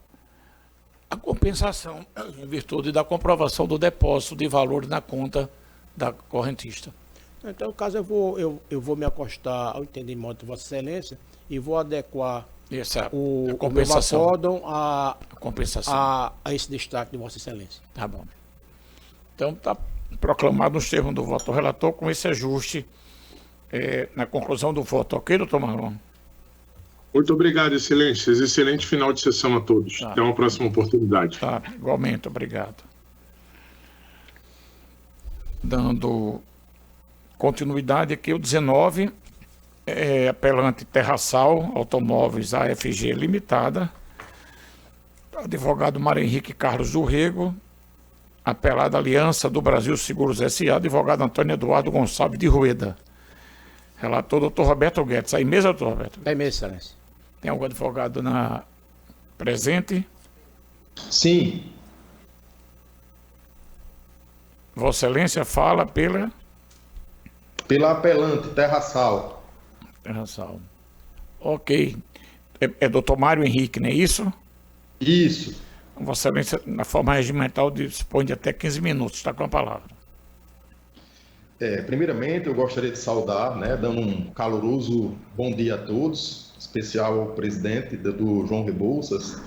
[SPEAKER 1] compensação em virtude da comprovação do depósito de valor na conta da correntista.
[SPEAKER 5] Então, no caso, eu vou me acostar ao entendimento de Vossa Excelência e vou adequar o
[SPEAKER 1] compensação.
[SPEAKER 5] meu acórdão
[SPEAKER 1] A compensação.
[SPEAKER 5] a esse destaque de Vossa Excelência.
[SPEAKER 1] Tá bom. Então, está proclamado nos termos do voto do relator com esse ajuste na conclusão do voto. Ok, doutor Marlon?
[SPEAKER 9] Muito obrigado, Excelências. Excelente final de sessão a todos.
[SPEAKER 1] Tá.
[SPEAKER 9] Até uma próxima oportunidade.
[SPEAKER 1] Tá, igualmente, obrigado. Dando continuidade aqui, o 19, apelante Terraçal Automóveis AFG Limitada, advogado Mário Henrique Carlos do Rego, apelada Aliança do Brasil Seguros S.A., advogado Antônio Eduardo Gonçalves de Rueda. Relator doutor Roberto Guedes. Aí mesmo, doutor Roberto?
[SPEAKER 5] É mesmo, Excelência.
[SPEAKER 1] Tem algum advogado presente?
[SPEAKER 10] Sim.
[SPEAKER 1] Vossa Excelência fala pela
[SPEAKER 10] apelante, Terraçal.
[SPEAKER 1] Terraçal. Ok. É doutor Mário Henrique, não é isso?
[SPEAKER 10] Isso.
[SPEAKER 1] Vossa Excelência, na forma regimental, dispõe de até 15 minutos. Está com a palavra.
[SPEAKER 10] Primeiramente, eu gostaria de saudar, dando um caloroso bom dia a todos, especial ao presidente do João Rebouças,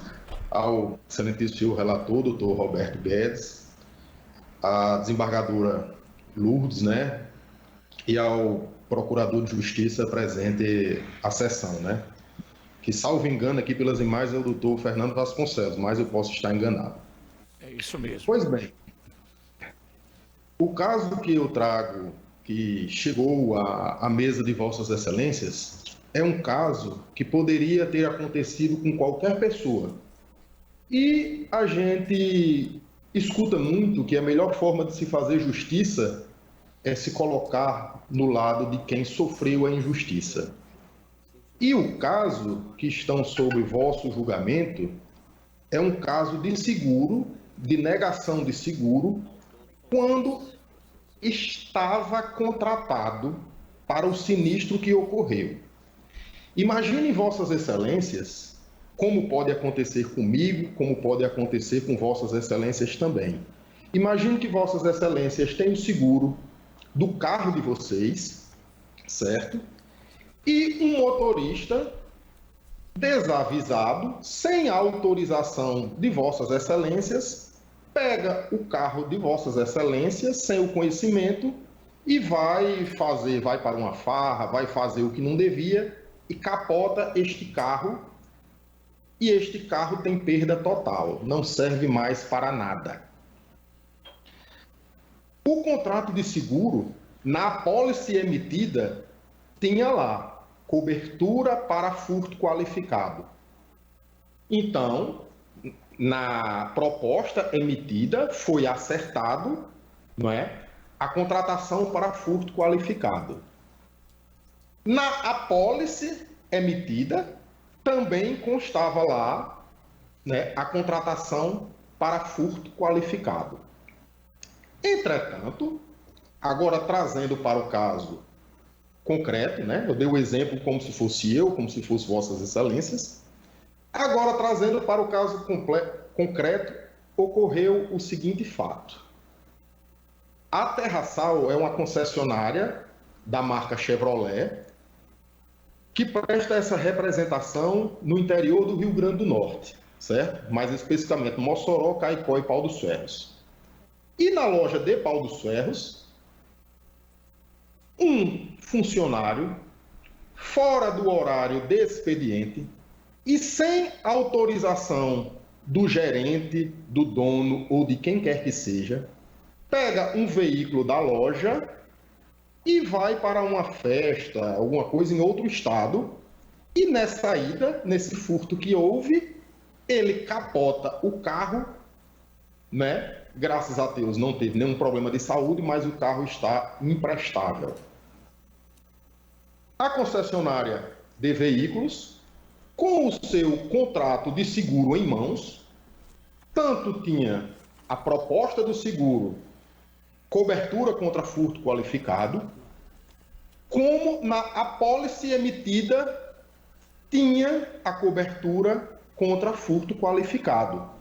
[SPEAKER 10] ao excelentíssimo relator, doutor Roberto Guedes, à desembargadora Lourdes, e ao procurador de justiça presente à sessão, que, salvo engano, aqui pelas imagens é o doutor Fernando Vasconcelos, mas eu posso estar enganado.
[SPEAKER 1] É isso mesmo.
[SPEAKER 10] Pois bem, o caso que eu trago, que chegou à mesa de Vossas Excelências, é um caso que poderia ter acontecido com qualquer pessoa. E a gente escuta muito que a melhor forma de se fazer justiça é se colocar no lado de quem sofreu a injustiça. E o caso que estão sob vosso julgamento é um caso de seguro, de negação de seguro, quando estava contratado para o sinistro que ocorreu. Imaginem, Vossas Excelências, como pode acontecer comigo, como pode acontecer com Vossas Excelências também. Imagine que Vossas Excelências têm o seguro do carro de vocês, certo? E um motorista desavisado, sem autorização de Vossas Excelências, pega o carro de Vossas Excelências sem o conhecimento e vai para uma farra, vai fazer o que não devia e capota este carro, e este carro tem perda total, não serve mais para nada. O contrato de seguro, na apólice emitida, tinha lá cobertura para furto qualificado. Então, na proposta emitida, foi acertado, a contratação para furto qualificado. Na apólice emitida, também constava lá, a contratação para furto qualificado. Entretanto, agora trazendo para o caso concreto, eu dei o exemplo como se fosse eu, como se fosse Vossas Excelências. Agora, trazendo para o caso concreto, ocorreu o seguinte fato. A Terraçal é uma concessionária da marca Chevrolet que presta essa representação no interior do Rio Grande do Norte, certo? Mais especificamente Mossoró, Caicó e Pau dos Ferros. E na loja de Pau dos Ferros, um funcionário, fora do horário de expediente e sem autorização do gerente, do dono ou de quem quer que seja, pega um veículo da loja e vai para uma festa, alguma coisa em outro estado, e nessa ida, nesse furto que houve, ele capota o carro, Graças a Deus não teve nenhum problema de saúde, mas o carro está imprestável. A concessionária de veículos, com o seu contrato de seguro em mãos, tanto tinha a proposta do seguro, cobertura contra furto qualificado, como na apólice emitida tinha a cobertura contra furto qualificado,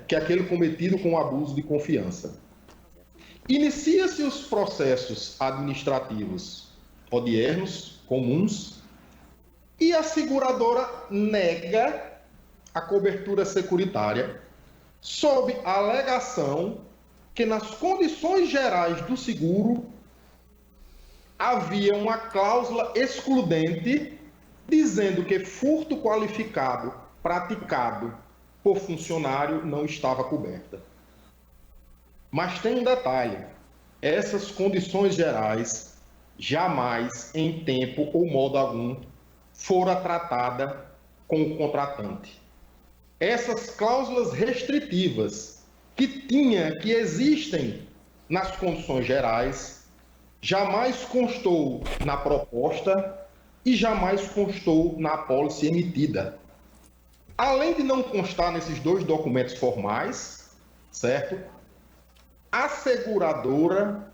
[SPEAKER 10] que é aquele cometido com abuso de confiança. Inicia-se os processos administrativos odiernos, comuns, e a seguradora nega a cobertura securitária sob a alegação que nas condições gerais do seguro havia uma cláusula excludente dizendo que furto qualificado praticado por funcionário não estava coberta. Mas tem um detalhe: essas condições gerais jamais, em tempo ou modo algum, fora tratada com o contratante. Essas cláusulas restritivas que existem nas condições gerais jamais constou na proposta e jamais constou na apólice emitida. Além de não constar nesses dois documentos formais, certo? A seguradora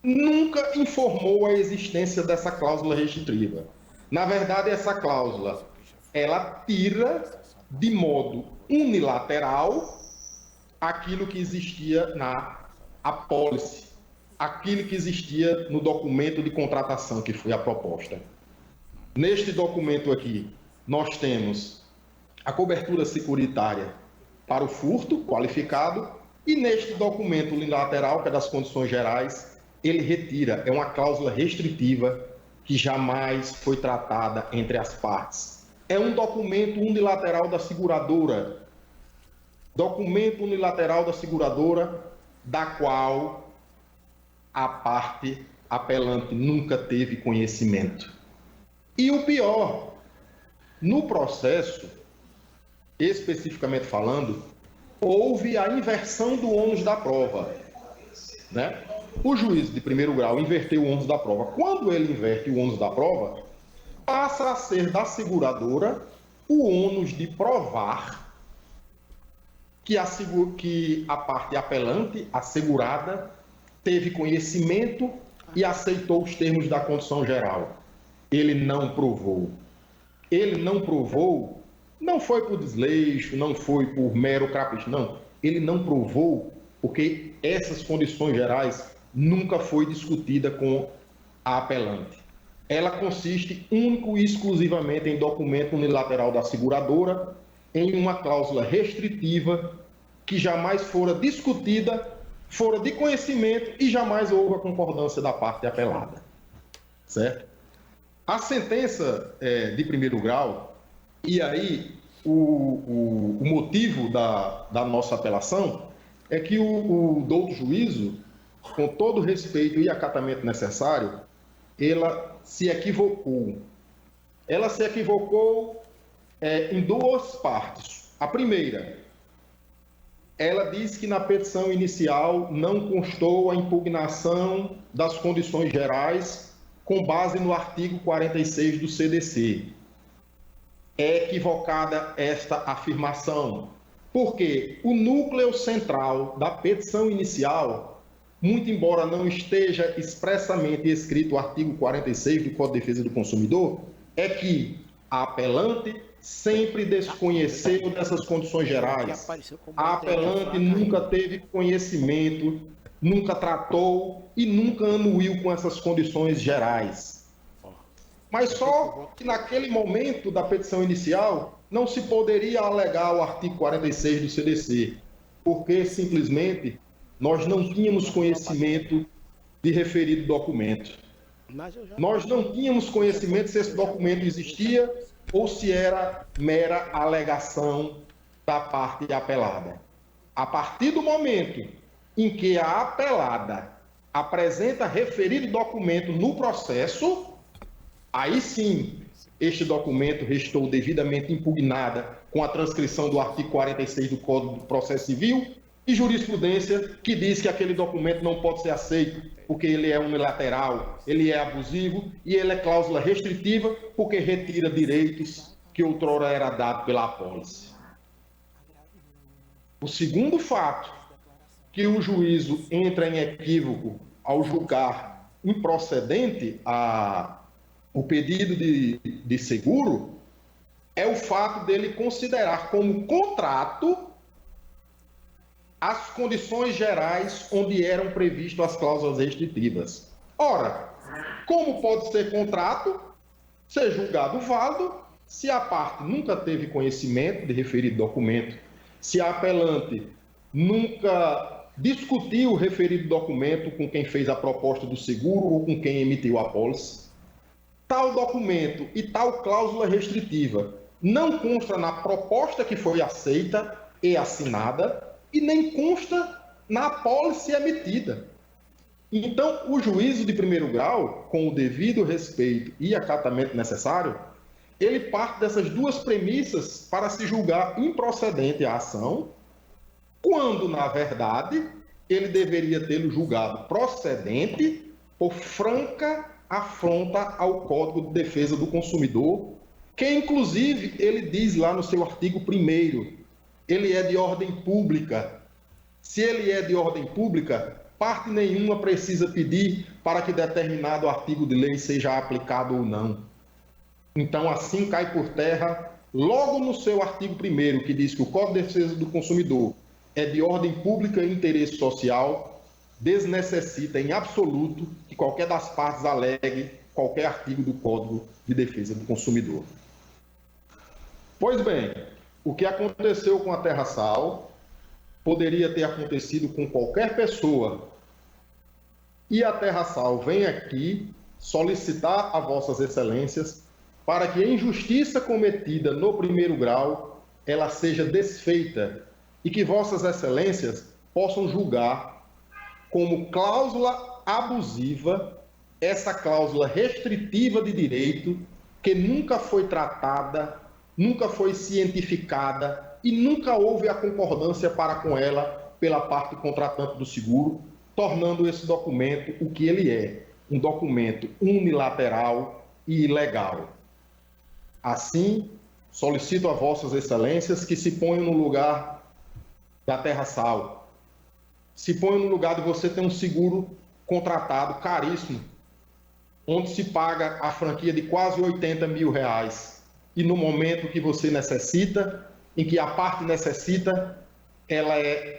[SPEAKER 10] nunca informou a existência dessa cláusula restritiva. Na verdade, essa cláusula, ela tira de modo unilateral aquilo que existia na apólice, aquilo que existia no documento de contratação, que foi a proposta. Neste documento aqui, nós temos a cobertura securitária para o furto qualificado, e neste documento unilateral, que é das condições gerais, ele retira, é uma cláusula restritiva que jamais foi tratada entre as partes. É um documento unilateral da seguradora, da qual a parte apelante nunca teve conhecimento. E o pior, no processo, especificamente falando, houve a inversão do ônus da prova, né? O juiz de primeiro grau inverteu o ônus da prova. Quando ele inverte o ônus da prova, passa a ser da seguradora o ônus de provar que a parte apelante, a segurada, teve conhecimento e aceitou os termos da condição geral. Ele não provou. Não foi por desleixo, não foi por mero capricho, não. Ele não provou porque essas condições gerais nunca foi discutida com a apelante. Ela consiste único e exclusivamente em documento unilateral da seguradora, em uma cláusula restritiva que jamais fora discutida, fora de conhecimento e jamais houve a concordância da parte apelada. Certo? A sentença de primeiro grau, e aí o motivo da nossa apelação é que o douto juízo, com todo o respeito e acatamento necessário, ela se equivocou. Ela se equivocou em duas partes. A primeira, ela diz que na petição inicial não constou a impugnação das condições gerais com base no artigo 46 do CDC. É equivocada esta afirmação, porque o núcleo central da petição inicial, muito embora não esteja expressamente escrito o artigo 46 do Código de Defesa do Consumidor, é que a apelante sempre desconheceu dessas condições gerais. A apelante nunca teve conhecimento, nunca tratou e nunca anuiu com essas condições gerais. Mas só que naquele momento da petição inicial não se poderia alegar o artigo 46 do CDC, porque simplesmente nós não tínhamos conhecimento de referido documento. Nós não tínhamos conhecimento se esse documento existia ou se era mera alegação da parte apelada. A partir do momento em que a apelada apresenta referido documento no processo, aí sim, este documento restou devidamente impugnada com a transcrição do artigo 46 do Código do Processo Civil e jurisprudência que diz que aquele documento não pode ser aceito porque ele é unilateral, ele é abusivo e ele é cláusula restritiva porque retira direitos que outrora era dado pela apólice. O segundo fato que o juízo entra em equívoco ao julgar improcedente o pedido de seguro é o fato dele considerar como contrato as condições gerais onde eram previstas as cláusulas restritivas. Ora, como pode ser contrato, ser julgado válido, se a parte nunca teve conhecimento de referido documento, se a apelante nunca discutiu o referido documento com quem fez a proposta do seguro ou com quem emitiu a pólice, tal documento e tal cláusula restritiva não consta na proposta que foi aceita e assinada e nem consta na apólice emitida. Então, o juízo de primeiro grau, com o devido respeito e acatamento necessário, ele parte dessas duas premissas para se julgar improcedente a ação, quando, na verdade, ele deveria tê-lo julgado procedente por franca afronta ao Código de Defesa do Consumidor, que, inclusive, ele diz lá no seu artigo 1º, ele é de ordem pública. Se ele é de ordem pública, parte nenhuma precisa pedir para que determinado artigo de lei seja aplicado ou não. Então, assim cai por terra, logo no seu artigo 1º, que diz que o Código de Defesa do Consumidor é de ordem pública e interesse social, desnecessita em absoluto que qualquer das partes alegue qualquer artigo do Código de Defesa do Consumidor. Pois bem, o que aconteceu com a TerraSal poderia ter acontecido com qualquer pessoa. E a TerraSal vem aqui solicitar a vossas excelências para que a injustiça cometida no primeiro grau ela seja desfeita e que vossas excelências possam julgar como cláusula abusiva essa cláusula restritiva de direito que nunca foi tratada, nunca foi cientificada e nunca houve a concordância para com ela pela parte contratante do seguro, tornando esse documento o que ele é, um documento unilateral e ilegal. Assim, solicito a vossas excelências que se ponham no lugar da TerraSal. Se ponham no lugar de você ter um seguro contratado caríssimo, onde se paga a franquia de quase R$80 mil, e no momento que você necessita, em que a parte necessita,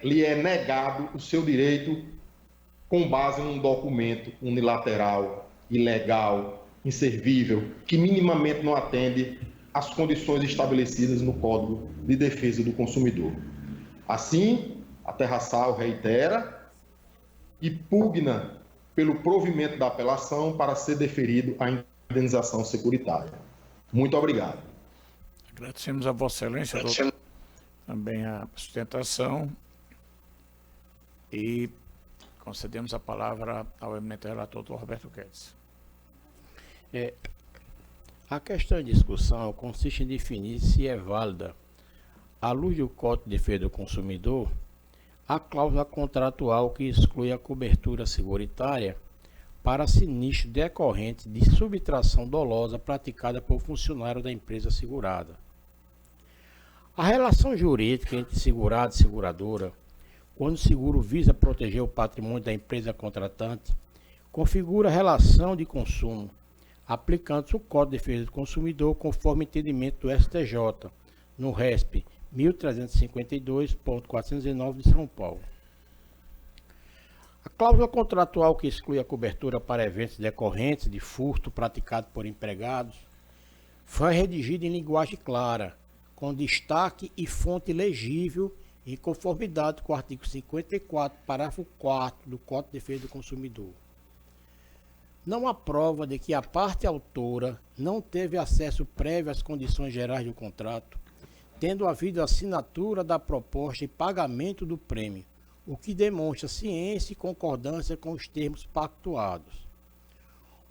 [SPEAKER 10] lhe é negado o seu direito com base em um documento unilateral, ilegal, inservível, que minimamente não atende às condições estabelecidas no Código de Defesa do Consumidor. Assim, a TerraSal reitera e pugna pelo provimento da apelação para ser deferido a indenização securitária. Muito obrigado.
[SPEAKER 1] Agradecemos a Vossa Excelência, doutor, também a sustentação e concedemos a palavra ao eminente relator, doutor Roberto Guedes.
[SPEAKER 5] A questão em discussão consiste em definir se é válida, à luz do Código de Defesa do Consumidor, a cláusula contratual que exclui a cobertura seguritária para sinistro decorrente de subtração dolosa praticada por funcionário da empresa segurada. A relação jurídica entre segurado e seguradora, quando o seguro visa proteger o patrimônio da empresa contratante, configura a relação de consumo, aplicando-se o Código de Defesa do Consumidor conforme entendimento do STJ, no RESP 1352.419 de São Paulo. A cláusula contratual que exclui a cobertura para eventos decorrentes de furto praticado por empregados foi redigida em linguagem clara, com destaque e fonte legível em conformidade com o artigo 54, parágrafo 4 do Código de Defesa do Consumidor. Não há prova de que a parte autora não teve acesso prévio às condições gerais do contrato, tendo havido assinatura da proposta e pagamento do prêmio, o que demonstra ciência e concordância com os termos pactuados.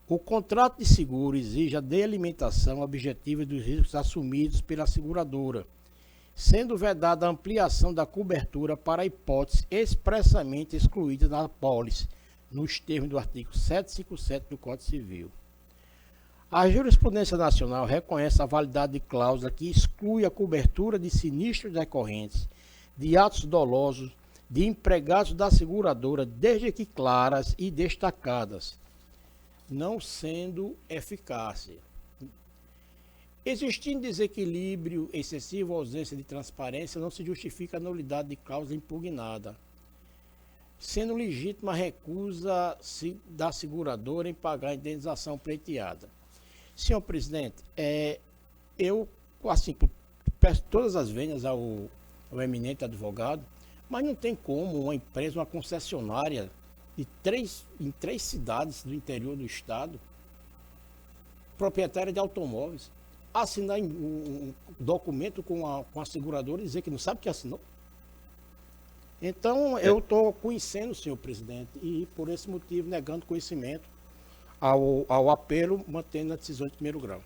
[SPEAKER 5] O contrato de seguro exige a delimitação objetiva dos riscos assumidos pela seguradora, sendo vedada a ampliação da cobertura para hipóteses expressamente excluídas na apólice, nos termos do artigo 757 do Código Civil. A jurisprudência nacional reconhece a validade de cláusula que exclui a cobertura de sinistros decorrentes de atos dolosos de empregados da seguradora, desde que claras e destacadas, não sendo eficácia. Existindo desequilíbrio excessivo ou ausência de transparência, não se justifica a nulidade de causa impugnada, sendo legítima a recusa da seguradora em pagar a indenização pleiteada. Senhor presidente, eu, assim, peço todas as vênias ao eminente advogado, mas não tem como uma empresa, uma concessionária em três cidades do interior do estado, proprietária de automóveis, assinar um documento com a seguradora e dizer que não sabe que assinou. Então, eu estou conhecendo, senhor presidente, e por esse motivo negando conhecimento ao apelo, mantendo a decisão de primeiro grau.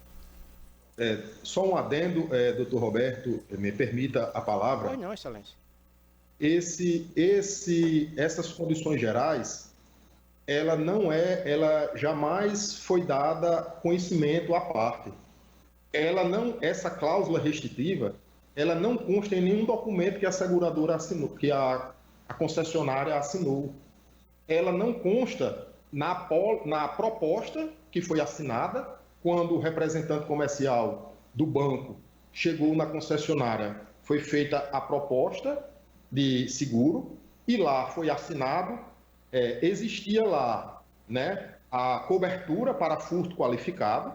[SPEAKER 10] Só um adendo, doutor Roberto, me permita a palavra.
[SPEAKER 5] Pois não, excelência.
[SPEAKER 10] Essas condições gerais, ela jamais foi dada conhecimento à parte. Essa cláusula restritiva, ela não consta em nenhum documento que a seguradora assinou, que a concessionária assinou. Ela não consta na proposta que foi assinada quando o representante comercial do banco chegou na concessionária. Foi feita a proposta de seguro e lá foi assinado, existia lá, né, a cobertura para furto qualificado.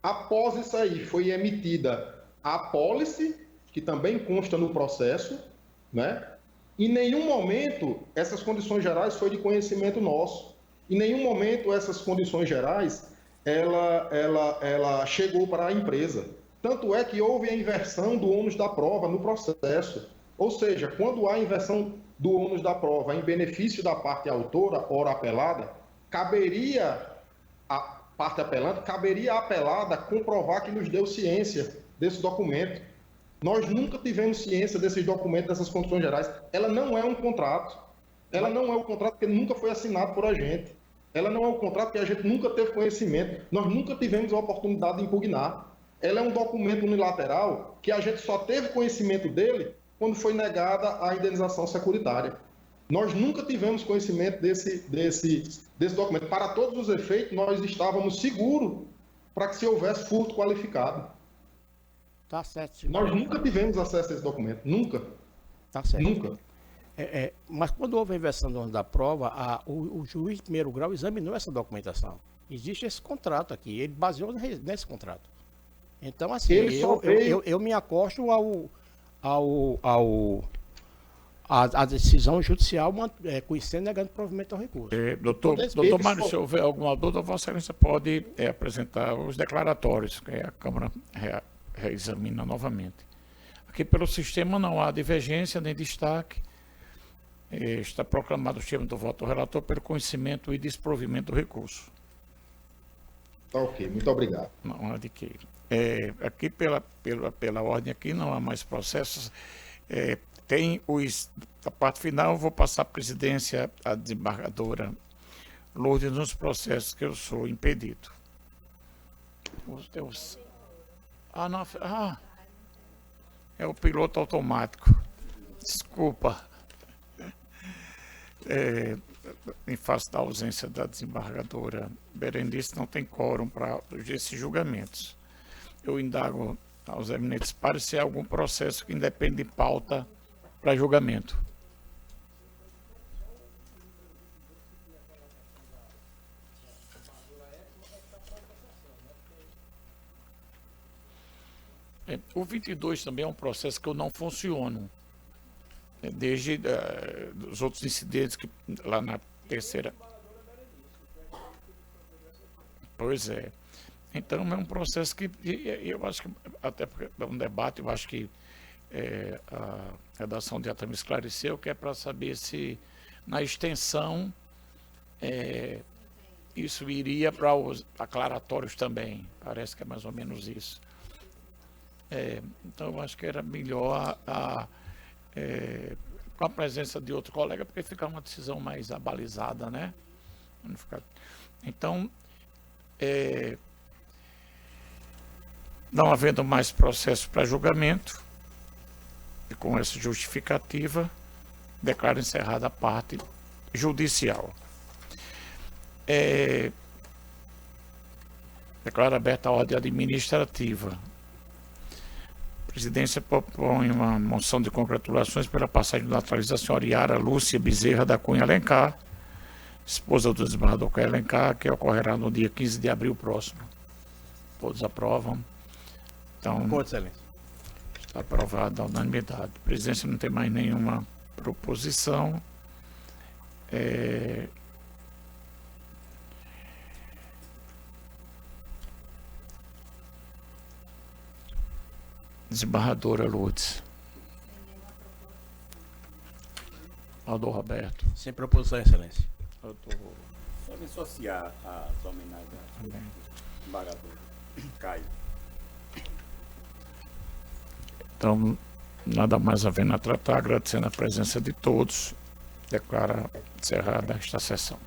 [SPEAKER 10] Após isso aí, foi emitida a apólice, que também consta no processo, né? Em nenhum momento essas condições gerais foi de conhecimento nosso. Em nenhum momento essas condições gerais ela chegou para a empresa. Tanto é que houve a inversão do ônus da prova no processo. Ou seja, quando há inversão do ônus da prova em benefício da parte autora, ora apelada, caberia a parte apelante, caberia à apelada comprovar que nos deu ciência desse documento. Nós nunca tivemos ciência desses documentos, dessas condições gerais. Ela não é um contrato. Ela não é um contrato porque nunca foi assinado por a gente. Ela não é um contrato que a gente nunca teve conhecimento. Nós nunca tivemos a oportunidade de impugnar. Ela é um documento unilateral que a gente só teve conhecimento dele quando foi negada a indenização securitária. Nós nunca tivemos conhecimento desse documento. Para todos os efeitos, nós estávamos seguros para que se houvesse furto qualificado.
[SPEAKER 5] Tá certo, senhor.
[SPEAKER 10] Nós nunca tivemos acesso a esse documento. Nunca.
[SPEAKER 5] Tá certo.
[SPEAKER 10] Nunca.
[SPEAKER 5] Mas quando houve a inversão do ônus da prova, o juiz de primeiro grau examinou essa documentação. Existe esse contrato aqui, ele baseou nesse contrato. Então, assim, eu me acosto a decisão judicial conhecendo e negando provimento ao recurso.
[SPEAKER 1] Doutor Mário, se houver alguma dúvida, Vossa Excelência pode apresentar os declaratórios, que a Câmara reexamina novamente. Aqui pelo sistema não há divergência nem destaque. Está proclamado o termo do voto do relator pelo conhecimento e desprovimento do recurso.
[SPEAKER 10] Tá ok, muito obrigado.
[SPEAKER 1] Não há de que. Aqui pela ordem aqui não há mais processos. Tem a parte final, eu vou passar a presidência à desembargadora Lourdes nos processos que eu sou impedido. É o piloto automático. Desculpa. Em face da ausência da desembargadora Berenice, não tem quórum para esses julgamentos. Eu indago aos eminentes pares se há algum processo que independe de pauta para julgamento. O 22 também é um processo que eu não funciono. Desde os outros incidentes que lá na terceira. Pois é. Então é um processo que eu acho que, até porque é um debate, eu acho que a redação de ata me esclareceu, que é para saber se na extensão isso iria para os aclaratórios também. Parece que é mais ou menos isso. Então eu acho que era melhor com a presença de outro colega, porque fica uma decisão mais abalizada, né? Então, não havendo mais processo para julgamento, e com essa justificativa, declaro encerrada a parte judicial. Declaro aberta a ordem administrativa. presidência propõe uma moção de congratulações pela passagem da atriz da senhora Yara Lúcia Bezerra da Cunha Alencar, esposa do desembargador Cunha Alencar, que ocorrerá no dia 15 de abril próximo. Todos aprovam. Então,
[SPEAKER 5] Com excelência.
[SPEAKER 1] está aprovado a unanimidade. A presidência não tem mais nenhuma proposição. Desembargadora Lourdes. Aldo Roberto.
[SPEAKER 5] Sem proposição, excelência.
[SPEAKER 11] Só me associar às homenagens ao desembargador Caio.
[SPEAKER 1] Então, nada mais havendo a tratar, agradecendo a presença de todos, declara encerrada esta sessão.